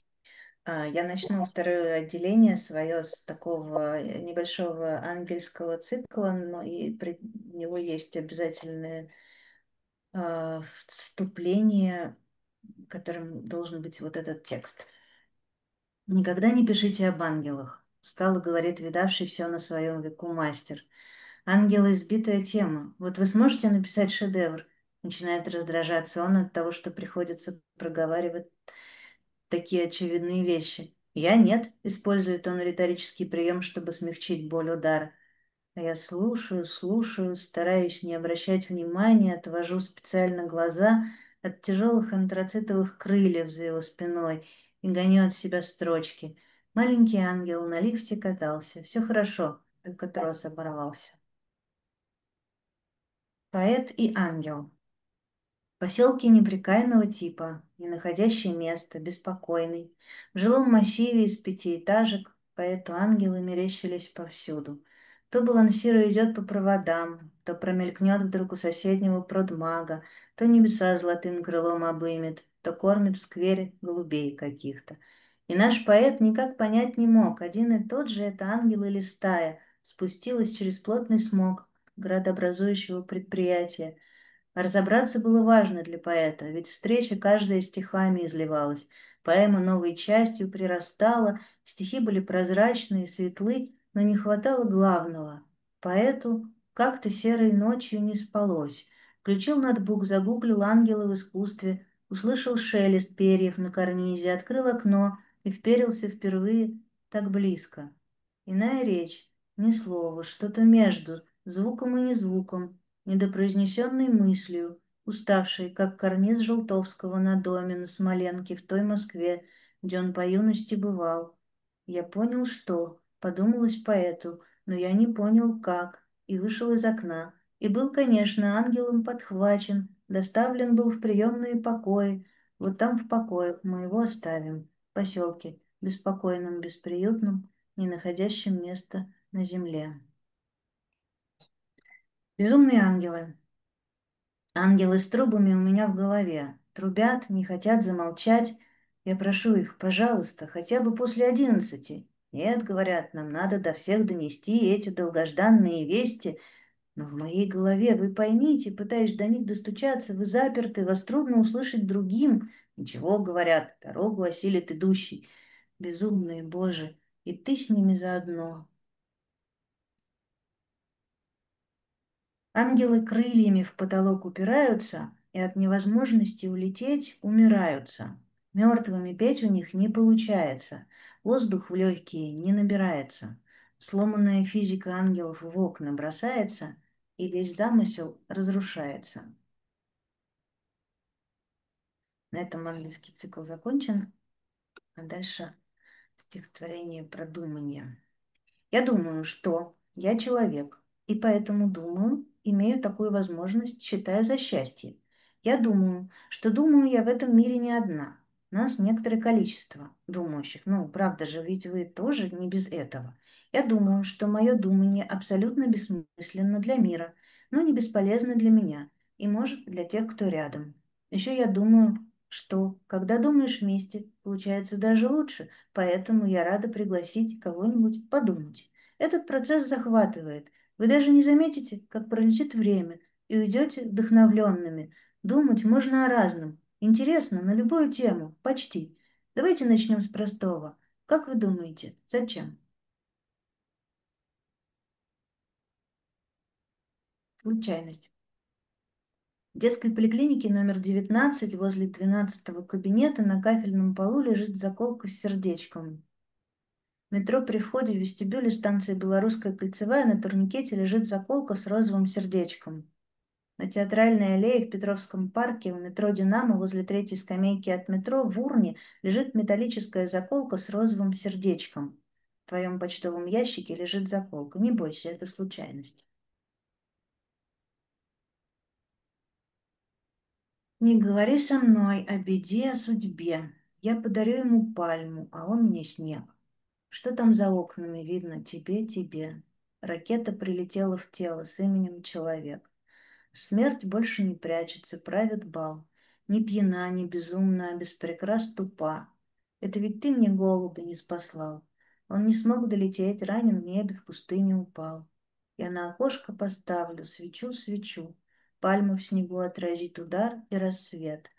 Я начну второе отделение свое с такого небольшого ангельского цикла, но и при него есть обязательное вступление, которым должен быть вот этот текст. «Никогда не пишите об ангелах», — стало говорит видавший все на своем веку мастер. «Ангелы — избитая тема. Вот вы сможете написать шедевр?» Начинает раздражаться он от того, что приходится проговаривать такие очевидные вещи. «Я нет», — использует он риторический прием, чтобы смягчить боль удара. А я слушаю, слушаю, стараюсь не обращать внимания, отвожу специально глаза от тяжелых антрацитовых крыльев за его спиной и гоню от себя строчки. Маленький ангел на лифте катался. Все хорошо, только трос оборвался. Поэт и ангел. Поселки неприкаянного типа, не находящий места, беспокойный. В жилом массиве из 5 этажек поэту ангелы мерещились повсюду. То балансируя идет по проводам, то промелькнет вдруг у соседнего продмага, то небеса золотым крылом обымет, то кормит в сквере голубей каких-то. И наш поэт никак понять не мог, один и тот же это ангел или стая, спустилась через плотный смог градообразующего предприятия. А разобраться было важно для поэта, ведь встреча каждая стихами изливалась. Поэма новой частью прирастала, стихи были прозрачны и светлы, но не хватало главного. Поэту как-то серой ночью не спалось. Включил ноутбук, загуглил ангелы в искусстве, услышал шелест перьев на карнизе, открыл окно и вперился впервые так близко. Иная речь, ни слова, что-то между звуком и незвуком, недопроизнесенной мыслью, уставшей, как карниз Желтовского на доме на Смоленке в той Москве, где он по юности бывал. Я понял, что, подумалось поэту, но я не понял, как, и вышел из окна, и был, конечно, ангелом подхвачен, доставлен был в приемные покои, вот там в покоях мы его оставим, в поселке, беспокойном, бесприютном, не находящем места на земле. Безумные ангелы. Ангелы с трубами у меня в голове. Трубят, не хотят замолчать. Я прошу их, пожалуйста, хотя бы после 11. Нет, говорят, нам надо до всех донести эти долгожданные вести. Но в моей голове, вы поймите, пытаюсь до них достучаться, вы заперты, вас трудно услышать другим. Ничего, говорят, дорогу осилит идущий. Безумные, Боже, и ты с ними заодно. Ангелы крыльями в потолок упираются и от невозможности улететь умираются. Мертвыми петь у них не получается, воздух в легкие не набирается. Сломанная физика ангелов в окна бросается, и весь замысел разрушается. На этом английский цикл закончен, а дальше стихотворение «Продумание». Я думаю, что я человек, и поэтому думаю, имею такую возможность, считаю за счастье. Я думаю, что думаю я в этом мире не одна. Нас некоторое количество думающих. Ну, правда же, ведь вы тоже не без этого. Я думаю, что мое думание абсолютно бессмысленно для мира, но не бесполезно для меня и, может, для тех, кто рядом. Еще я думаю, что, когда думаешь вместе, получается даже лучше, поэтому я рада пригласить кого-нибудь подумать. Этот процесс захватывает. Вы даже не заметите, как пролетит время, и уйдете вдохновленными. Думать можно о разном. Интересно на любую тему, почти. Давайте начнем с простого. Как вы думаете, зачем? Случайность. В детской поликлинике номер 19 возле 12-го кабинета на кафельном полу лежит заколка с сердечком. В метро при входе в вестибюле станции Белорусская кольцевая на турникете лежит заколка с розовым сердечком. На Театральной аллее в Петровском парке у метро «Динамо» возле третьей скамейки от метро в урне лежит металлическая заколка с розовым сердечком. В твоем почтовом ящике лежит заколка. Не бойся, это случайность. Не говори со мной о беде, о судьбе. Я подарю ему пальму, а он мне снег. Что там за окнами видно тебе, тебе? Ракета прилетела в тело с именем человек. Смерть больше не прячется, правит бал. Ни пьяна, ни безумна, а без прикрас тупа. Это ведь ты мне голубя не спаслал. Он не смог долететь, ранен в небе, в пустыне упал. Я на окошко поставлю свечу, свечу. Пальма в снегу отразит удар и рассвет.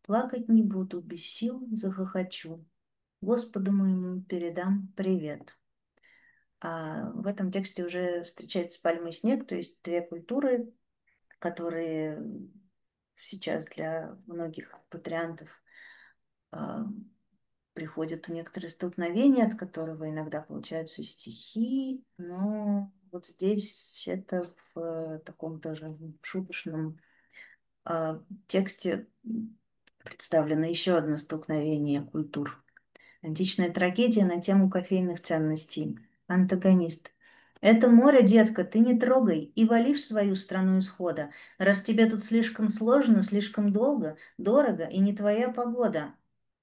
Плакать не буду, без сил захохочу. Господу моему передам привет. А в этом тексте уже встречается пальма и снег, то есть две культуры, которые сейчас для многих патриантов а, приходят в некоторые столкновения, от которого иногда получаются стихи, но вот здесь это в таком тоже шуточном тексте представлено еще одно столкновение культур. Античная трагедия на тему кофейных ценностей. Антагонист. Это море, детка, ты не трогай и вали в свою страну исхода, раз тебе тут слишком сложно, слишком долго, дорого и не твоя погода.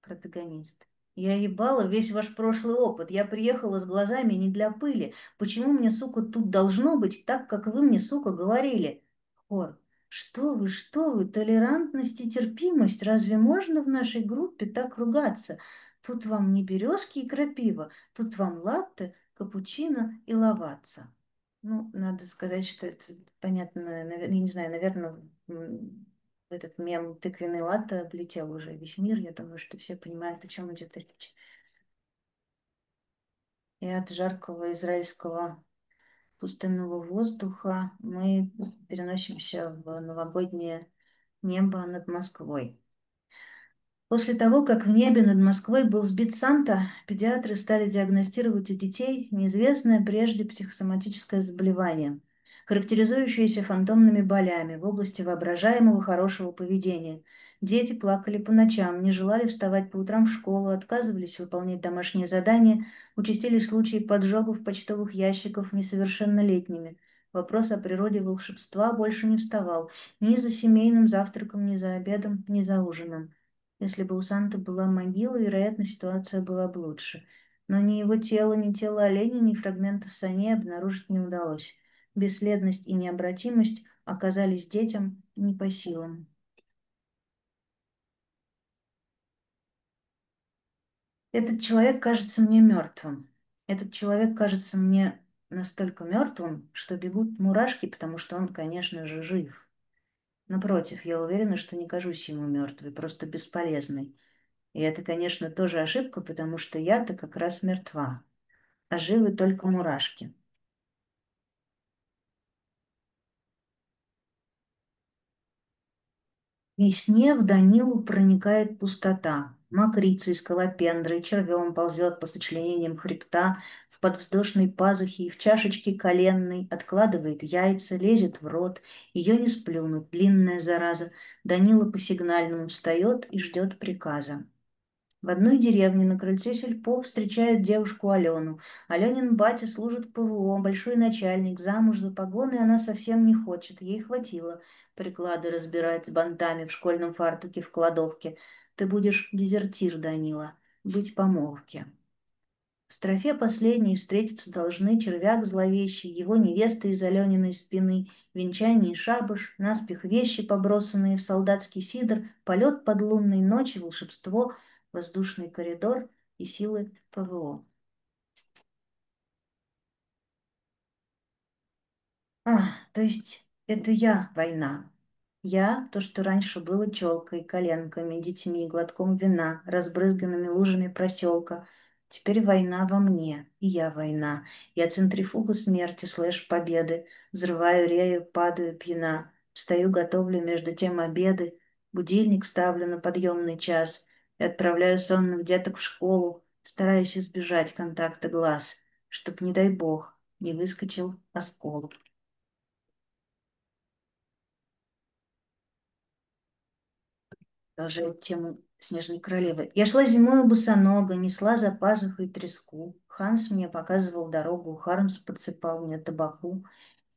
Протагонист. Я ебала весь ваш прошлый опыт. Я приехала с глазами не для пыли. Почему мне, сука, тут должно быть так, как вы мне, сука, говорили? Хор. Что вы, толерантность и терпимость. Разве можно в нашей группе так ругаться? Тут вам не березки и крапива, тут вам латте, капучино и лавацца. Ну, надо сказать, что это понятно, я не знаю, наверное, этот мем тыквенный латте облетел уже весь мир. Я думаю, что все понимают, о чем идет речь. И от жаркого израильского пустынного воздуха мы переносимся в новогоднее небо над Москвой. После того, как в небе над Москвой был сбит Санта, педиатры стали диагностировать у детей неизвестное прежде психосоматическое заболевание, характеризующееся фантомными болями в области воображаемого хорошего поведения. Дети плакали по ночам, не желали вставать по утрам в школу, отказывались выполнять домашние задания, участились случаи поджогов почтовых ящиков несовершеннолетними. Вопрос о природе волшебства больше не вставал ни за семейным завтраком, ни за обедом, ни за ужином. Если бы у Санты была могила, вероятно, ситуация была бы лучше. Но ни его тело, ни тело оленя, ни фрагментов саней обнаружить не удалось. Бесследность и необратимость оказались детям не по силам. Этот человек кажется мне мертвым. Этот человек кажется мне настолько мертвым, что бегут мурашки, потому что он, конечно же, жив. Напротив, я уверена, что не кажусь ему мертвой, просто бесполезной. И это, конечно, тоже ошибка, потому что я-то как раз мертва, а живы только мурашки. В весне в Данилу проникает пустота. Мокрицей, скалопендрой, червем ползет по сочленениям хребта, в подвздошной пазухе и в чашечке коленной, откладывает яйца, лезет в рот, ее не сплюнут, длинная зараза. Данила по сигнальному встает и ждет приказа. В одной деревне на крыльце сельпо встречают девушку Алену. Аленин батя служит в ПВО, большой начальник, замуж за погоны она совсем не хочет, ей хватило приклады разбирать с бантами в школьном фартуке в кладовке. Ты будешь дезертир, Данила, быть помолвке. В строфе последней встретиться должны червяк зловещий, его невеста из Алениной спины, венчание и шабаш, наспех вещи, побросанные в солдатский сидр, полет под лунной ночи, волшебство, воздушный коридор и силы ПВО. То есть это я война. Я, то, что раньше было челкой, коленками, детьми, глотком вина, разбрызганными лужами проселка. Теперь война во мне, и я война. Я центрифуга смерти слэш победы. Взрываю, рею, падаю пьяна. Встаю, готовлю между тем обеды. Будильник ставлю на подъемный час. И отправляю сонных деток в школу, стараясь избежать контакта глаз, чтоб, не дай бог, не выскочил осколок. Продолжает тему Снежной королевы. Я шла зимой босонога, несла за пазухой треску. Ханс мне показывал дорогу, Хармс подсыпал мне табаку.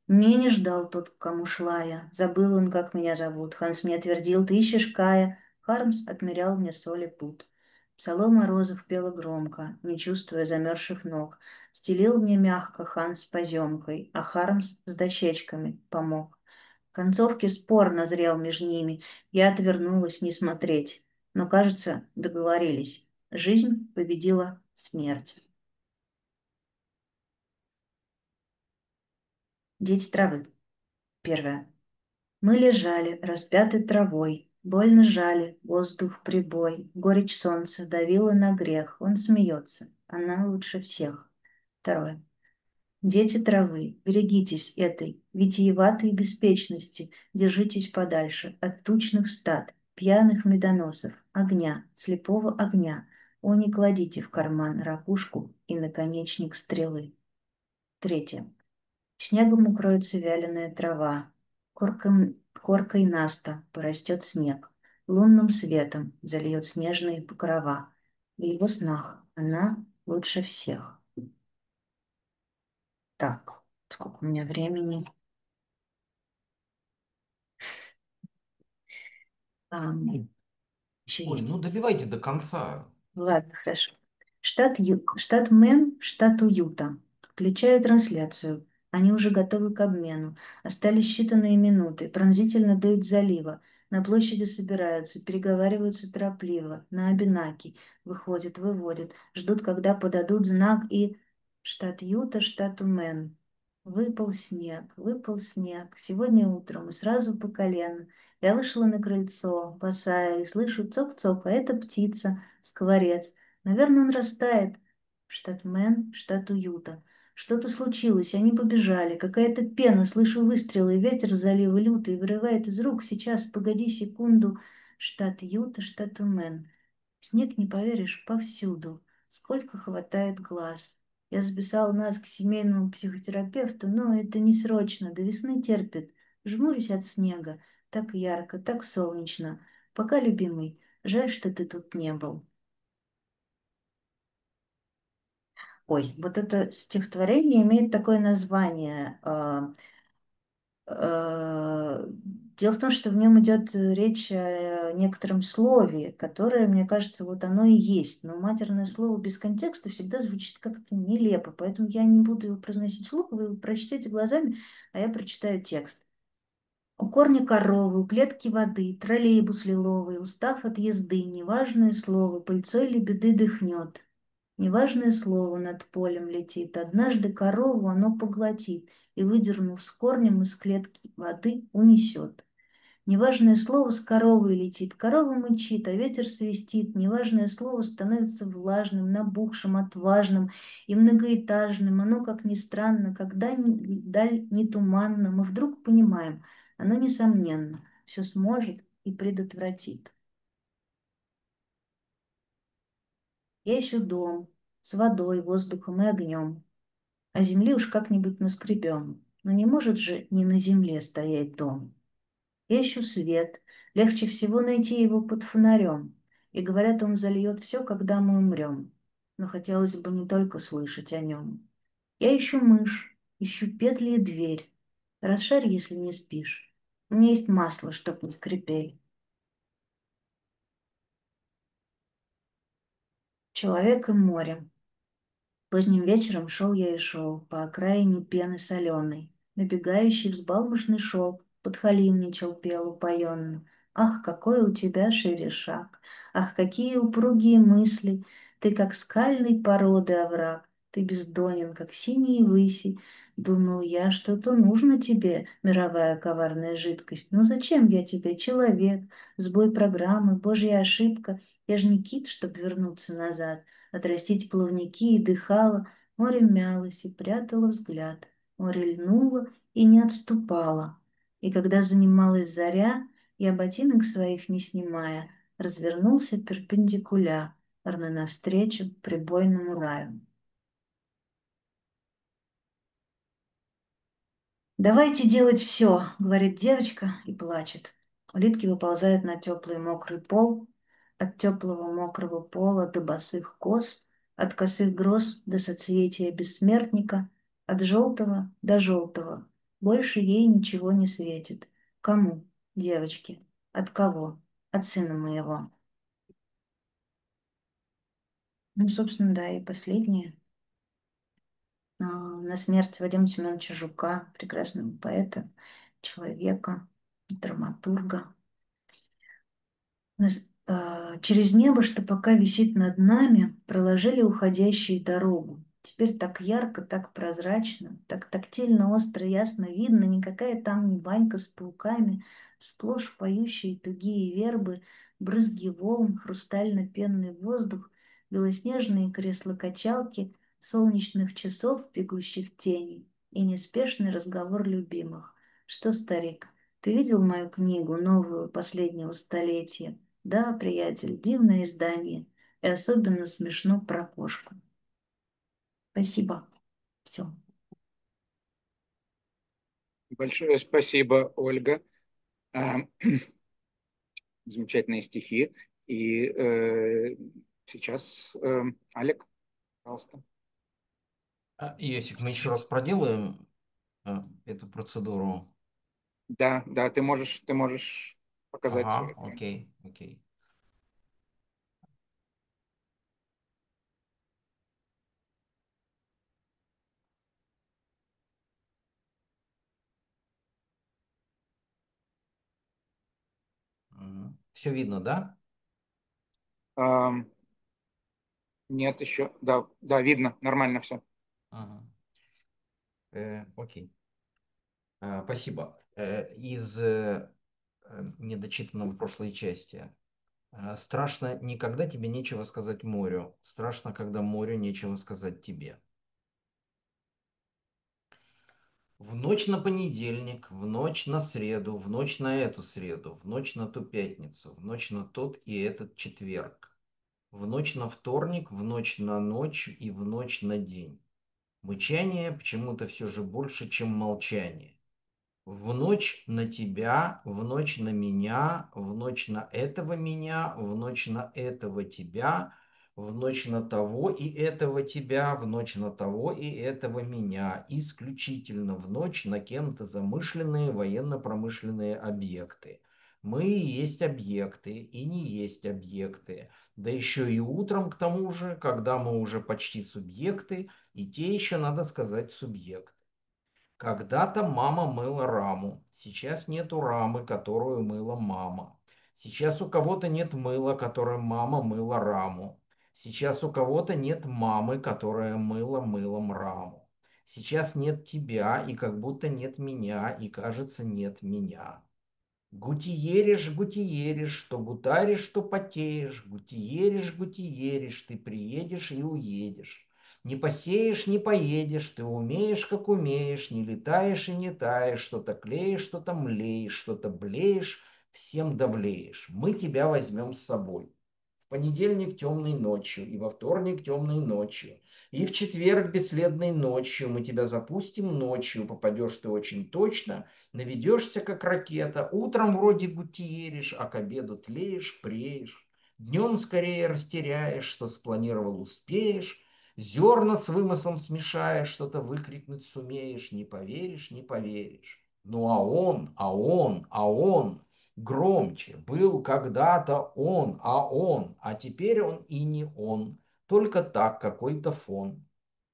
Меня не ждал тот, к кому шла я. Забыл он, как меня зовут. Ханс мне твердил, ты ищешь Кая. Хармс отмерял мне соли пут. Псалом о розах пела громко, не чувствуя замерзших ног. Стелил мне мягко Ханс с поземкой, а Хармс с дощечками помог. В концовке спор назрел между ними. Я отвернулась не смотреть. Но, кажется, договорились. Жизнь победила смерть. Дети травы. Первое. Мы лежали, распяты травой, больно жали, воздух прибой, горечь солнца давила на грех, он смеется, она лучше всех. Второе. Дети травы, берегитесь этой витиеватой беспечности, держитесь подальше от тучных стад, пьяных медоносов, огня, слепого огня. О, не кладите в карман ракушку и наконечник стрелы. Третье. Снегом укроется вяленая трава, коркой наста порастет снег, лунным светом зальет снежные покрова. В его снах она лучше всех. Так, сколько у меня времени? Еще Оль, есть. ну добивайте до конца. Ладно, хорошо. Штат Мэн, штат Уюта. Включаю трансляцию. Они уже готовы к обмену. Остались считанные минуты. Пронзительно дует с залива. На площади собираются, переговариваются торопливо. На Абинаки. Выходят, выводят. Ждут, когда подадут знак и... Штат Юта, штат Мэн. Выпал снег, выпал снег. Сегодня утром и сразу по колено. Я вышла на крыльцо, босая, и слышу цок-цок, а это птица, скворец. Наверное, он растает. Штат Мэн, штат Уюта. Что-то случилось, они побежали. Какая-то пена, слышу выстрелы, ветер залива лютый, вырывает из рук. Сейчас, погоди секунду. Штат Юта, штат Мэн. Снег, не поверишь, повсюду. Сколько хватает глаз. Я записал нас к семейному психотерапевту, но это не срочно, до весны терпит. Жмурюсь от снега. Так ярко, так солнечно. Пока, любимый, жаль, что ты тут не был. Ой, вот это стихотворение имеет такое название. Дело в том, что в нем идет речь о некотором слове, которое, мне кажется, вот оно и есть. Но матерное слово без контекста всегда звучит как-то нелепо, поэтому я не буду его произносить вслух, вы его прочтете глазами, а я прочитаю текст. У корня коровы, у клетки воды, троллейбус лиловый, устав от езды, неважное слово, пыльцой лебеды дыхнет. Неважное слово над полем летит, однажды корову оно поглотит и, выдернув с корнем из клетки воды, унесет. Неважное слово с коровой летит, корова мычит, а ветер свистит. Неважное слово становится влажным, набухшим, отважным и многоэтажным. Оно, как ни странно, когда даль не туманна, мы вдруг понимаем, оно, несомненно, все сможет и предотвратит. Я ищу дом с водой, воздухом и огнем, а земли уж как-нибудь наскребем. Но не может же не на земле стоять дом. Я ищу свет, легче всего найти его под фонарем. И говорят, он зальет все, когда мы умрем. Но хотелось бы не только слышать о нем. Я ищу мышь, ищу петли и дверь. Расшарь, если не спишь. У меня есть масло, чтоб не скрипель. Человек и море. Поздним вечером шел я и шел по окраине пены соленой. Набегающий взбалмошный шелк подхалимничал, пел упоенно. Ах, какой у тебя шире шаг! Ах, какие упругие мысли! Ты как скальной породы овраг, ты бездонен, как синие выси. Думал я, что-то нужно тебе, мировая коварная жидкость. Ну зачем я тебе, человек? Сбой программы, божья ошибка. Я ж не кит, чтоб вернуться назад, отрастить плавники и дыхало. Море мялось и прятало взгляд. Море льнуло и не отступало. И когда занималась заря, я ботинок своих не снимая, развернулся перпендикуля, навстречу прибойному раю. «Давайте делать все», — говорит девочка и плачет. Улитки выползают на теплый мокрый пол, от теплого мокрого пола до босых кос, от косых гроз до соцветия бессмертника, от желтого до желтого. Больше ей ничего не светит. Кому? Девочке. От кого? От сына моего. Ну, собственно, да, и последнее. На смерть Вадима Семеновича Жука, прекрасного поэта, человека, драматурга. Через небо, что пока висит над нами, проложили уходящие дорогу. Теперь так ярко, так прозрачно, так тактильно, остро, ясно видно, никакая там не банька с пауками, сплошь поющие тугие вербы, брызги волн, хрустально-пенный воздух, белоснежные кресла-качалки, солнечных часов, бегущих теней и неспешный разговор любимых. Что, старик, ты видел мою книгу, новую, последнего столетия? Да, приятель, дивное издание. И особенно смешно про кошку. Спасибо. Все. Большое спасибо, Ольга. А, Замечательные стихи. И сейчас Олег, пожалуйста. Йосик, мы еще раз проделаем эту процедуру. Да, да, ты можешь показать свой Ага, экран. окей, окей. Все видно, да? Ам, Нет еще. Да, да, видно, нормально все. Ага. Окей. Спасибо. Из недочитанного в прошлой части. Страшно не когда тебе нечего сказать морю, страшно, когда морю нечего сказать тебе. В ночь на понедельник, в ночь на среду, в ночь на эту среду, в ночь на ту пятницу, в ночь на тот и этот четверг, в ночь на вторник, в ночь на ночь и в ночь на день. Мычание почему-то все же больше, чем молчание. В ночь на тебя, в ночь на меня, в ночь на этого меня, в ночь на этого тебя, в ночь на того и этого тебя, в ночь на того и этого меня, исключительно в ночь на кем-то замышленные военно-промышленные объекты. Мы и есть объекты, и не есть объекты. Да еще и утром к тому же, когда мы уже почти субъекты, и те еще, надо сказать, субъекты. Когда-то мама мыла раму. Сейчас нету рамы, которую мыла мама. Сейчас у кого-то нет мыла, которым мама мыла раму. Сейчас у кого-то нет мамы, которая мыла мылом раму. Сейчас нет тебя, и как будто нет меня, и кажется нет меня. Гутиеришь, то гутаришь, то потеешь, гутиеришь, ты приедешь и уедешь. Не посеешь, не поедешь, ты умеешь, как умеешь, не летаешь и не таешь, что-то клеишь, что-то млеешь, что-то блеешь, всем давлеешь. Мы тебя возьмем с собой. В понедельник темной ночью, и во вторник темной ночью, и в четверг бесследной ночью мы тебя запустим ночью, попадешь ты очень точно, наведешься, как ракета, утром вроде гутиеришь, а к обеду тлеешь, преешь. Днем скорее растеряешь, что спланировал успеешь, зерна с вымыслом смешаешь, что-то выкрикнуть сумеешь, не поверишь, не поверишь. Ну а он, громче, был когда-то он, а теперь он и не он, только так какой-то фон.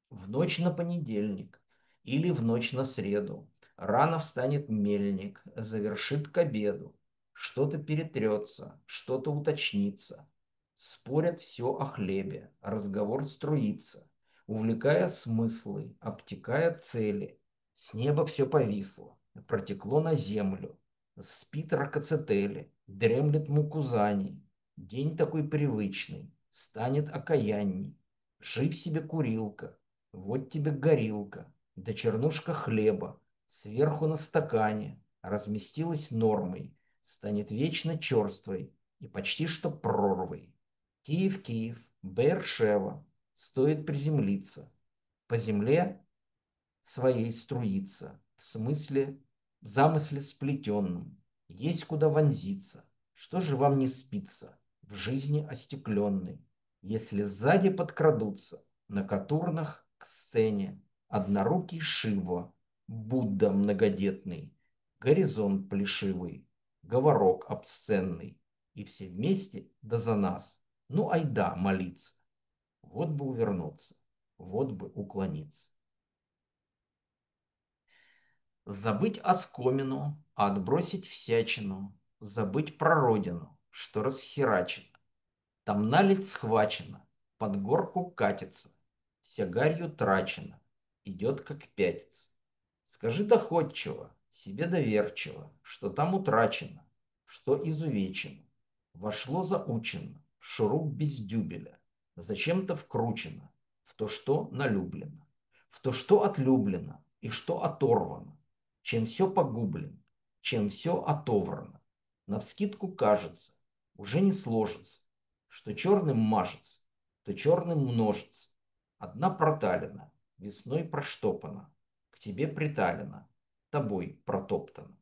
В ночь на понедельник или в ночь на среду рано встанет мельник, завершит к обеду. Что-то перетрется, что-то уточнится. Спорят все о хлебе, разговор струится, увлекая смыслы, обтекая цели. С неба все повисло, протекло на землю. Спит ракоцетели, дремлет мукузани. День такой привычный, станет окаянней. Жив себе курилка, вот тебе горилка, да чернушка хлеба, сверху на стакане, разместилась нормой, станет вечно черствой и почти что прорвой. Киев, Киев, Бершева, стоит приземлиться. По земле своей струится, в замысле сплетенном. Есть куда вонзиться. Что же вам не спится в жизни остекленной, если сзади подкрадутся на катурнах к сцене однорукий Шива, Будда многодетный, горизонт плешивый, говорок обсценный, и все вместе, да за нас, ну айда молиться. Вот бы увернуться, вот бы уклониться. Забыть оскомину, а отбросить всячину, забыть про родину, что расхерачено. Там наледь схвачена, под горку катится, вся гарью трачена, идет как пятится. Скажи доходчиво, себе доверчиво, что там утрачено, что изувечено. Вошло заучено, шуруп без дюбеля, зачем-то вкручено, в то, что налюблено, в то, что отлюблено и что оторвано, чем все погублено, чем все отоврано. Навскидку кажется, уже не сложится, что черным мажется, то черным множится. Одна проталина, весной проштопана, к тебе приталина, тобой протоптана.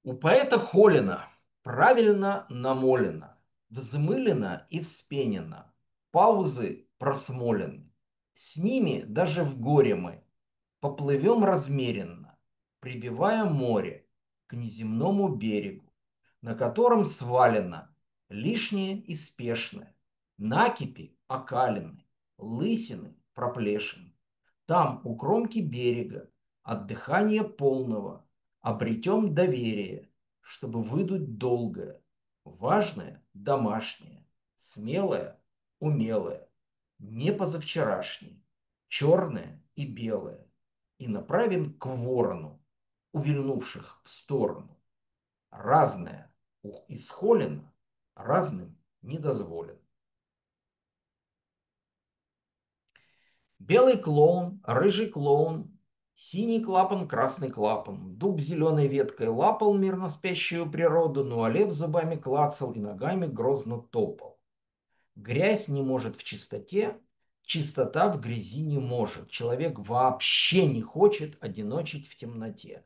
У поэта Холина правильно намолено, взмылено и вспенено, паузы просмолены. С ними даже в горе мы поплывем размеренно, прибивая море к неземному берегу, на котором свалено лишнее и спешное, накипи окалины, лысины проплешины. Там, у кромки берега, от дыхания полного, обретем доверие, чтобы выдуть долгое, важное, домашнее, смелое, умелое, не позавчерашнее, черное и белое, и направим к ворону, увильнувших в сторону. Разное исхолено, разным не дозволено. Белый клоун, рыжий клоун, синий клапан, красный клапан. Дуб зеленой веткой лапал мирно спящую природу, ну а лев зубами клацал и ногами грозно топал. Грязь не может в чистоте, чистота в грязи не может. Человек вообще не хочет одиночить в темноте.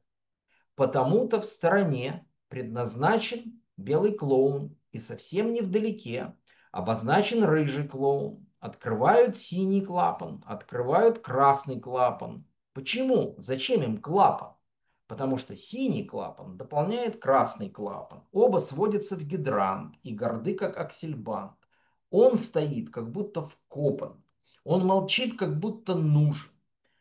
Потому-то в стороне предназначен белый клоун, и совсем невдалеке обозначен рыжий клоун. Открывают синий клапан, открывают красный клапан. Почему? Зачем им клапан? Потому что синий клапан дополняет красный клапан. Оба сводятся в гидрант и горды, как аксельбант. Он стоит, как будто вкопан. Он молчит, как будто нужен.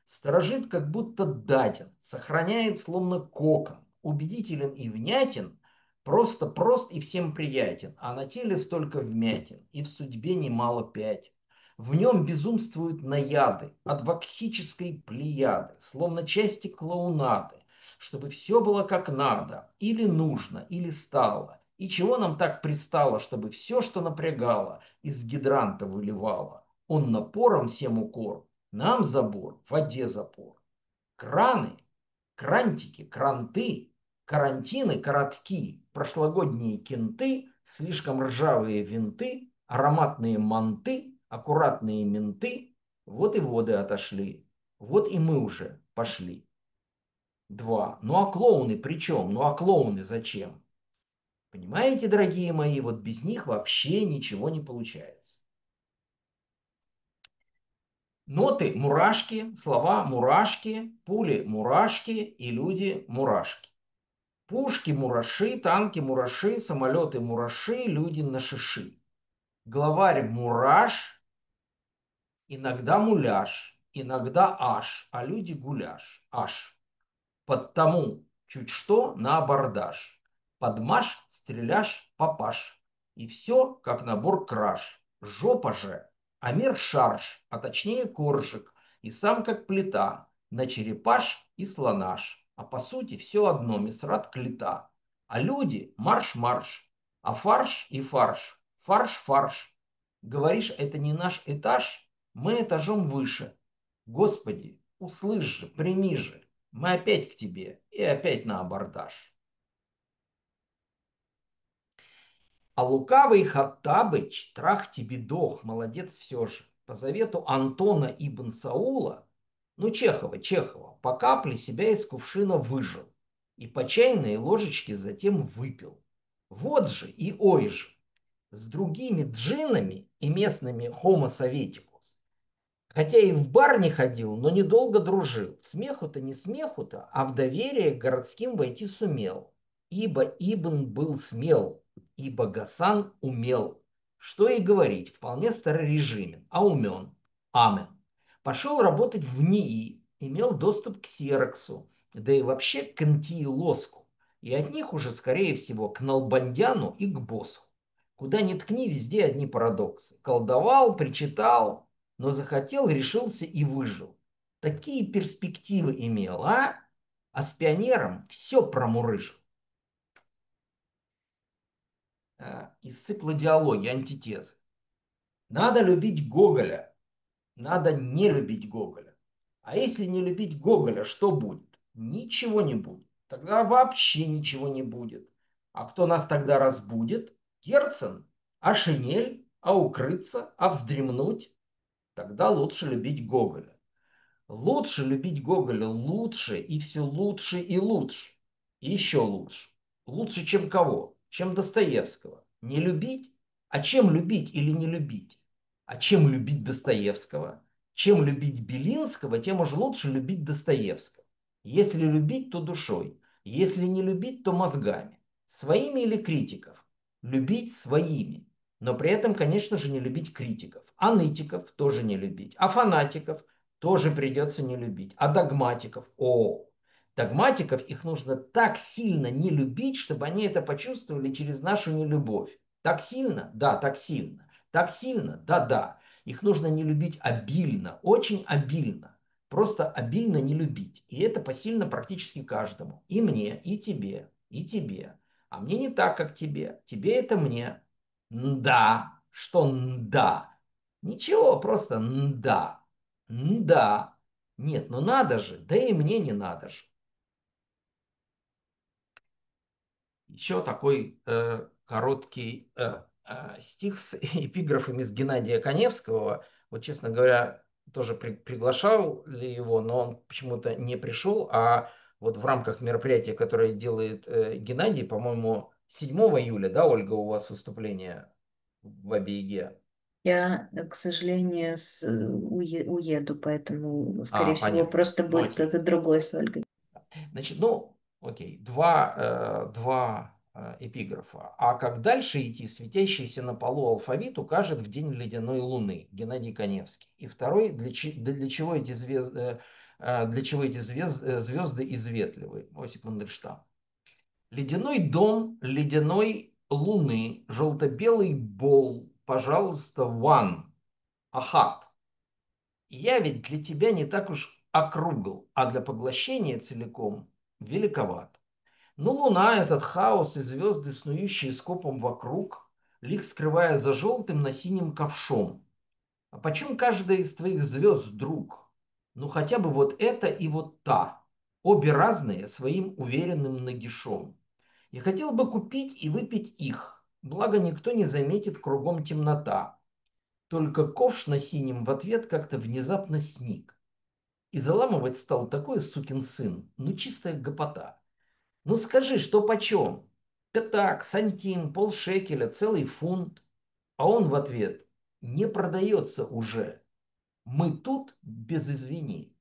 Сторожит, как будто датен, сохраняет словно кокон, убедителен и внятен, просто прост и всем приятен, а на теле столько вмятин, и в судьбе немало пятен. В нем безумствуют наяды от вакхической плеяды, словно части клоунады, чтобы все было как надо, или нужно, или стало. И чего нам так пристало, чтобы все, что напрягало, из гидранта выливало? Он напором всем укор, нам забор, в воде запор. Краны, крантики, кранты, карантины, коротки, прошлогодние кенты, слишком ржавые винты, ароматные манты, аккуратные менты. Вот и воды отошли. Вот и мы уже пошли. 2. Ну а клоуны при чем? Ну а клоуны зачем? Понимаете, дорогие мои, вот без них вообще ничего не получается. Ноты мурашки, слова мурашки, пули мурашки и люди мурашки. Пушки мураши, танки мураши, самолеты мураши, люди на шиши. Главарь мураш, иногда муляж, иногда аш, а люди гуляш, аш. Под тому чуть что на абордаж. Подмаш, стреляш, папаш. И все, как набор краж. Жопа же, а мир шарж, а точнее коржик. И сам как плита, на черепаш и слонаш. А по сути все одно, мисрат клита. А люди марш-марш, а фарш и фарш, фарш-фарш. Говоришь, это не наш этаж? Мы этажом выше. Господи, услышь же, прими же. Мы опять к тебе и опять на абордаж. А лукавый Хаттабыч, трах тебе дох, молодец все же. По завету Антона ибн Саула, ну Чехова, по капле себя из кувшина выжил. и по чайной ложечке затем выпил. Вот же и ой же. С другими джиннами и местными Homo советикус, хотя и в бар не ходил, но недолго дружил. Смеху-то не смеху-то, а в доверие к городским войти сумел. Ибо Ибн был смел, ибо Гасан умел. Что и говорить, вполне старорежимен, а умен. Амен. Пошел работать в НИИ, имел доступ к Ксероксу, да и вообще к Антиилоску. И от них уже, скорее всего, к Налбандяну и к Босху. Куда ни ткни, везде одни парадоксы. Колдовал, причитал, но захотел, решился и выжил. Такие перспективы имел, а? А с пионером все промурыжил. Из цикла диалоги, антитезы. Надо любить Гоголя, надо не любить Гоголя. А если не любить Гоголя, что будет? Ничего не будет. Тогда вообще ничего не будет. А кто нас тогда разбудит? Герцен? А шинель? А укрыться? А вздремнуть? Тогда лучше любить Гоголя. Лучше любить Гоголя, лучше и все лучше и лучше. И еще лучше. Лучше, чем кого? Чем Достоевского. Не любить? А чем любить или не любить? А чем любить Достоевского? Чем любить Белинского, тем уж лучше любить Достоевского. Если любить, то душой. Если не любить, то мозгами. Своими или критиков? Любить своими. Но при этом, конечно же, не любить критиков. А нытиков тоже не любить. А фанатиков тоже придется не любить. А догматиков? Догматиков их нужно так сильно не любить, чтобы они это почувствовали через нашу нелюбовь. Так сильно? Да, так сильно. Так сильно? Да, да. Их нужно не любить обильно, очень обильно. Просто обильно не любить. И это посильно практически каждому. И мне, и тебе, и тебе. А мне не так, как тебе. Тебе это мне. Да. Что да? Ничего, просто да. Да. Нет, ну надо же. Да и мне не надо же. Еще такой короткий стих с эпиграфами с Геннадия Каневского. Вот, честно говоря, тоже приглашал ли его, но он почему-то не пришел. А вот в рамках мероприятия, которое делает Геннадий, по-моему, 7 июля, да, Ольга, у вас выступление в Бабе-Яге? Я, к сожалению, уеду, поэтому, скорее всего, Понятно. просто Ну, будет окей. кто-то другой с Ольгой. Значит, ну, окей, два эпиграфа. А как дальше идти, светящийся на полу алфавит укажет в день ледяной луны. Геннадий Каневский. И второй, для чего эти звезды изветливы? Осип Мандельштам. Ледяной дом ледяной луны, желто-белый бол, пожалуйста, ван, ахат. Я ведь для тебя не так уж округл, а для поглощения целиком великоват. Но луна, этот хаос и звезды, снующие скопом вокруг, лик скрывая за желтым на синим ковшом. А почем каждая из твоих звезд, друг? Ну хотя бы вот эта и вот та, обе разные своим уверенным нагишом. Я хотел бы купить и выпить их, благо никто не заметит, кругом темнота. Только ковш на синем в ответ как-то внезапно сник. И заламывать стал такой сукин сын, ну чистая гопота. Ну скажи, что почем? Пятак, сантим, полшекеля, целый фунт. А он в ответ: не продается уже. Мы тут без извини.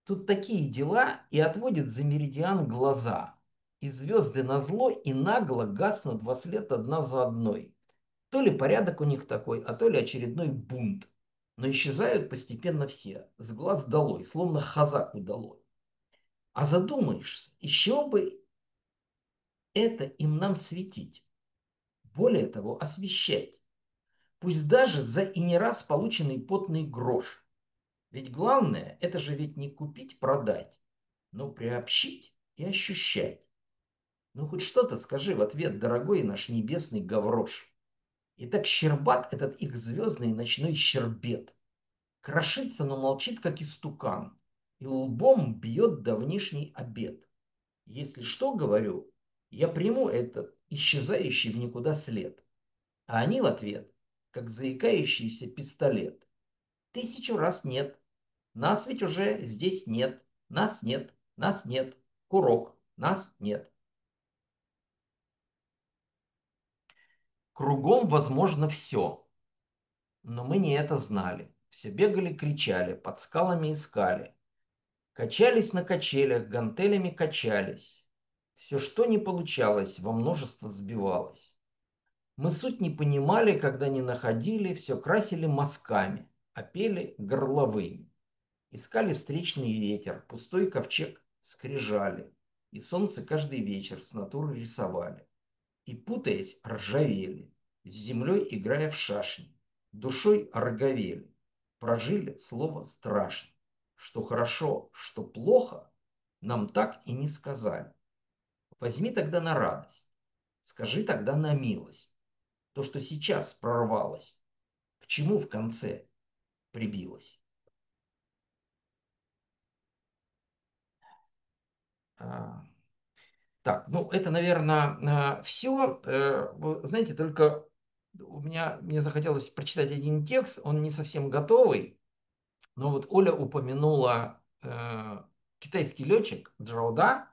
Тут такие дела, и отводит за меридиан глаза. И звезды назло и нагло гаснут во след одна за одной. То ли порядок у них такой, а то ли очередной бунт. Но исчезают постепенно все, с глаз долой, словно хазак удалой. А задумаешься, еще бы это им нам светить. Более того, освещать. Пусть даже за и не раз полученный потный грош. Ведь главное, это же ведь не купить, продать, но приобщить и ощущать. Ну хоть что-то скажи в ответ, дорогой наш небесный гаврош. И так щербат этот их звездный ночной щербет. Крошится, но молчит, как истукан. И лбом бьет давнишний обед. Если что, говорю, я приму этот исчезающий в никуда след. А они в ответ, как заикающийся пистолет. 1000 раз нет. Нас ведь уже здесь нет. Нас нет. Нас нет. Курок. Нас нет. Кругом возможно все, но мы не это знали. Все бегали, кричали, под скалами искали. Качались на качелях, гантелями качались. Все, что не получалось, во множество сбивалось. Мы суть не понимали, когда не находили, все красили мазками, а пели горловыми. Искали встречный ветер, пустой ковчег скрижали, и солнце каждый вечер с натуры рисовали. И, путаясь, ржавели, с землей играя в шашни, душой ороговели, прожили слово страшно. Что хорошо, что плохо, нам так и не сказали. Возьми тогда на радость, скажи тогда на милость. То, что сейчас прорвалось, к чему в конце прибилось. А, Так, ну это, наверное, все. Вы знаете, только мне захотелось прочитать один текст, он не совсем готовый, но вот Оля упомянула китайский летчик Джауда.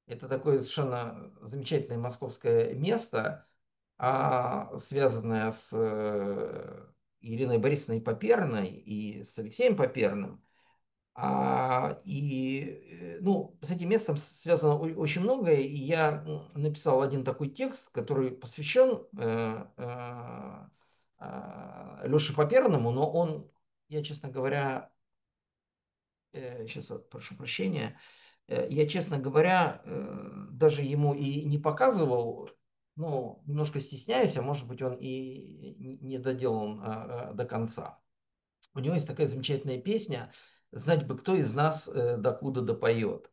Это такое совершенно замечательное московское место, связанное с Ириной Борисовной Поперной и с Алексеем Поперным. Ну, с этим местом связано очень многое, и я написал один такой текст, который посвящен Леше Поперному, но я, честно говоря, сейчас прошу прощения, я, честно говоря, даже ему и не показывал, ну, немножко стесняюсь, а может быть он и не доделан до конца. У него есть такая замечательная песня «Знать бы, кто из нас докуда допоет».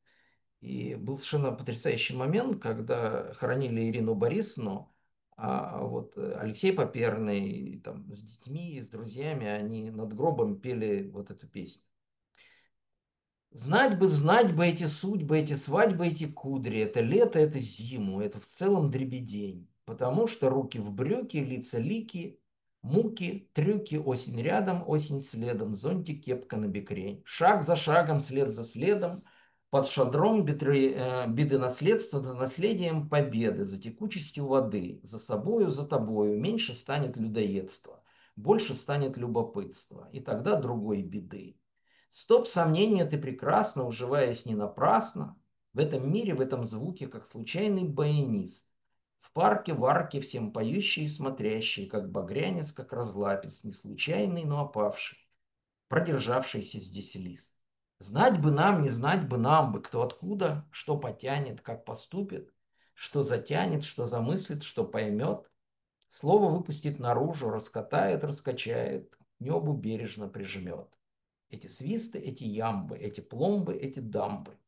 И был совершенно потрясающий момент, когда хоронили Ирину Борисовну, вот Алексей Поперный там, с детьми, с друзьями, они над гробом пели вот эту песню. Знать бы эти судьбы, эти свадьбы, эти кудри, это лето, это зиму, это в целом дребедень. Потому что руки в брюки, лица лики, муки, трюки, осень рядом, осень следом, зонтик, кепка на бекрень. Шаг за шагом, след за следом, под шадром беды наследства, за наследием победы, за текучестью воды, за собою, за тобою, меньше станет людоедства, больше станет любопытства, и тогда другой беды. Стоп сомнения, ты прекрасна, уживаясь не напрасно. В этом мире, в этом звуке, как случайный баянист. В парке, в арке, всем поющий и смотрящий, как багрянец, как разлапец, не случайный, но опавший, продержавшийся здесь лист. Знать бы нам, не знать бы нам бы, кто откуда, что потянет, как поступит, что затянет, что замыслит, что поймет. Слово выпустит наружу, раскатает, раскачает, к небу бережно прижмет. Эти свисты, эти ямбы, эти пломбы, эти дамбы,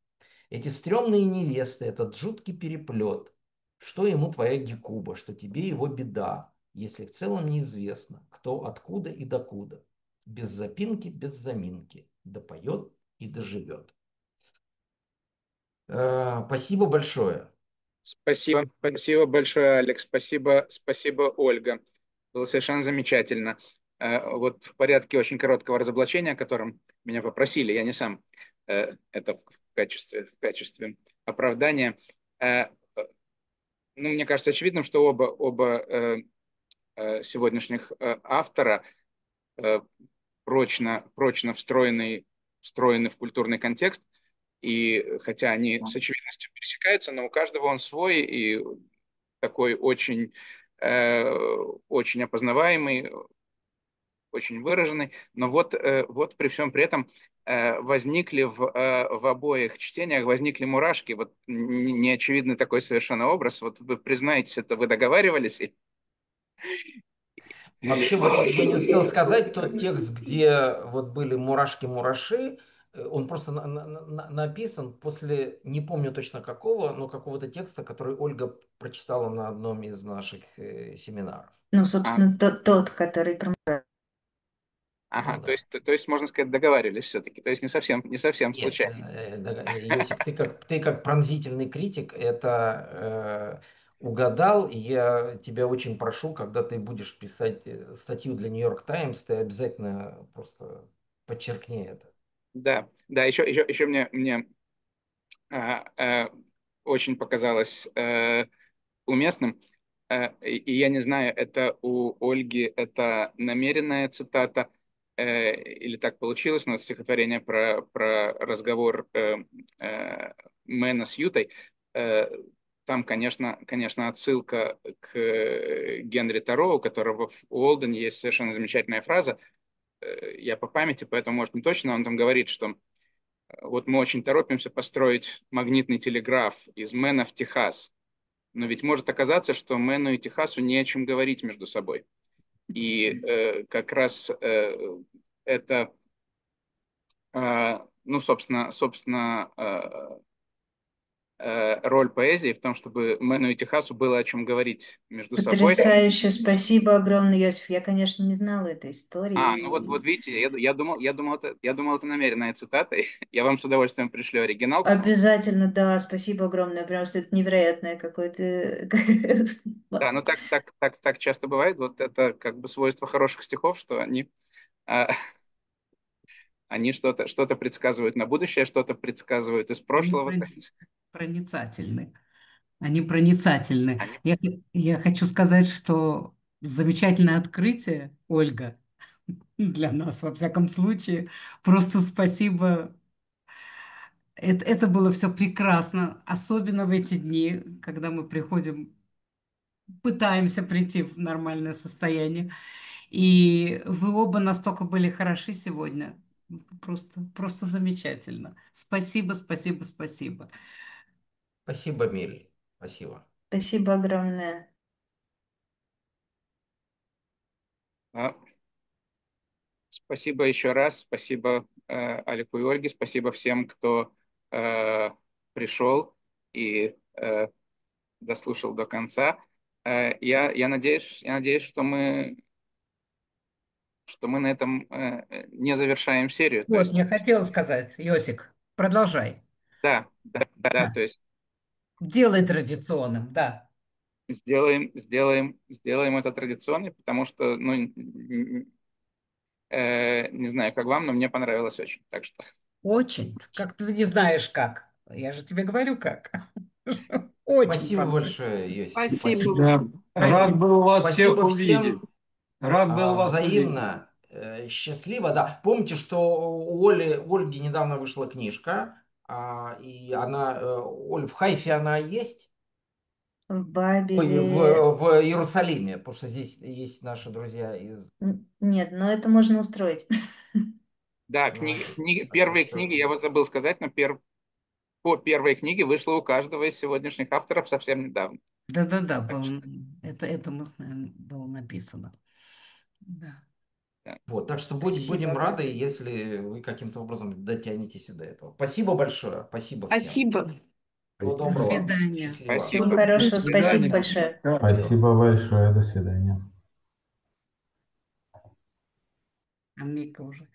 эти стрёмные невесты, этот жуткий переплет. Что ему твоя гекуба, что тебе его беда, если в целом неизвестно, кто откуда и докуда. Без запинки, без заминки, допоет и доживет. Спасибо большое. Спасибо большое, Алекс. Спасибо, Ольга. Было совершенно замечательно. Вот в порядке очень короткого разоблачения, о котором меня попросили, я не сам, это в качестве оправдания. Ну, мне кажется очевидным, что оба сегодняшних автора э, прочно встроены в культурный контекст. И хотя они с очевидностью пересекаются, но у каждого он свой и такой очень опознаваемый, очень выраженный. Но вот при всем при этом возникли в обоих чтениях возникли мурашки. Вот неочевидный такой совершенно образ. Вот вы признаетесь, это вы договаривались? Вообще, вот я не успел сказать, тот текст, где вот были мурашки-мураши, он просто написан после, не помню точно какого, но какого-то текста, который Ольга прочитала на одном из наших семинаров. Ну, А, собственно, тот, который про... ага, Ну то да. есть, то есть, можно сказать, договаривались все-таки. То есть не совсем Нет, случайно. Йосик, ты как пронзительный критик это угадал, и я тебя очень прошу, когда ты будешь писать статью для Нью-Йорк Таймс, ты обязательно просто подчеркни это. Да, еще мне а, а, очень показалось уместным. И я не знаю, это у Ольги это намеренная цитата или так получилось, но стихотворение про разговор Мэна с Ютой. Э, Там, конечно, отсылка к Генри Таро, у которого в Уолдене есть совершенно замечательная фраза. Я по памяти, поэтому, может, не точно, он там говорит, что вот мы очень торопимся построить магнитный телеграф из Мэна в Техас. Но ведь может оказаться, что Мэну и Техасу не о чем говорить между собой. И как раз это, ну, собственно, роль поэзии в том, чтобы Мэну и Техасу было о чем говорить между собой. Потрясающе, спасибо огромное, Йосиф. Я, конечно, не знала этой Ну вот истории. видите, я думал, это намеренная цитата. Я вам с удовольствием пришлю оригинал потом. Обязательно, да, спасибо огромное, потому что это невероятное какое-то... Да, но так часто бывает. Вот это как бы свойство хороших стихов, что а, они что-то предсказывают на будущее, что-то предсказывают из Они прошлого. проницательны. Они проницательны. Они Я хочу сказать, что замечательное открытие, Ольга, для нас, во всяком случае. Просто спасибо. Это было все прекрасно, особенно в эти дни, когда мы приходим, пытаемся прийти в нормальное состояние. И вы оба настолько были хороши сегодня. Просто замечательно. Спасибо, спасибо, спасибо. Спасибо, Миль. Спасибо. Спасибо огромное. а, Спасибо еще раз. Спасибо Алику и Ольге. Спасибо всем, кто пришел и дослушал до конца. Я надеюсь, что мы на этом не завершаем серию. То Вот, есть, я хотела сказать, Йосик, продолжай. да, Да. то есть Делай традиционным, да. сделаем это традиционной, потому что, ну, не знаю, как вам, но мне понравилось очень. Так что Очень. Как ты не знаешь как. Я же тебе говорю как. Очень Спасибо понравилось. большое, Йосиф. Спасибо. Спасибо. Да. Рад Спасибо. был вас всех Спасибо увидеть. всем. Рад был вас увидеть. Взаимно. Счастливо, да. Помните, что у Ольги недавно вышла книжка, и Оль, в Хайфе она есть? В Ой, Бабеле... в Иерусалиме, потому что здесь есть наши друзья из Нет, но это можно устроить. да, наших. Так первые что книги, я вот забыл сказать, но по первой книге вышло у каждого из сегодняшних авторов совсем недавно. Да-да-да, Так что, это мы знаем, было написано. Да. да. вот, так что Спасибо будем рады, огромное. если вы каким-то образом дотянетесь и до этого. Спасибо большое. Спасибо всем. Спасибо. Всего До доброго. свидания. Счастливо. Всего Спасибо. До хорошего, спасибо свидания. большое. Да. Спасибо большое, до свидания. А Мика уже.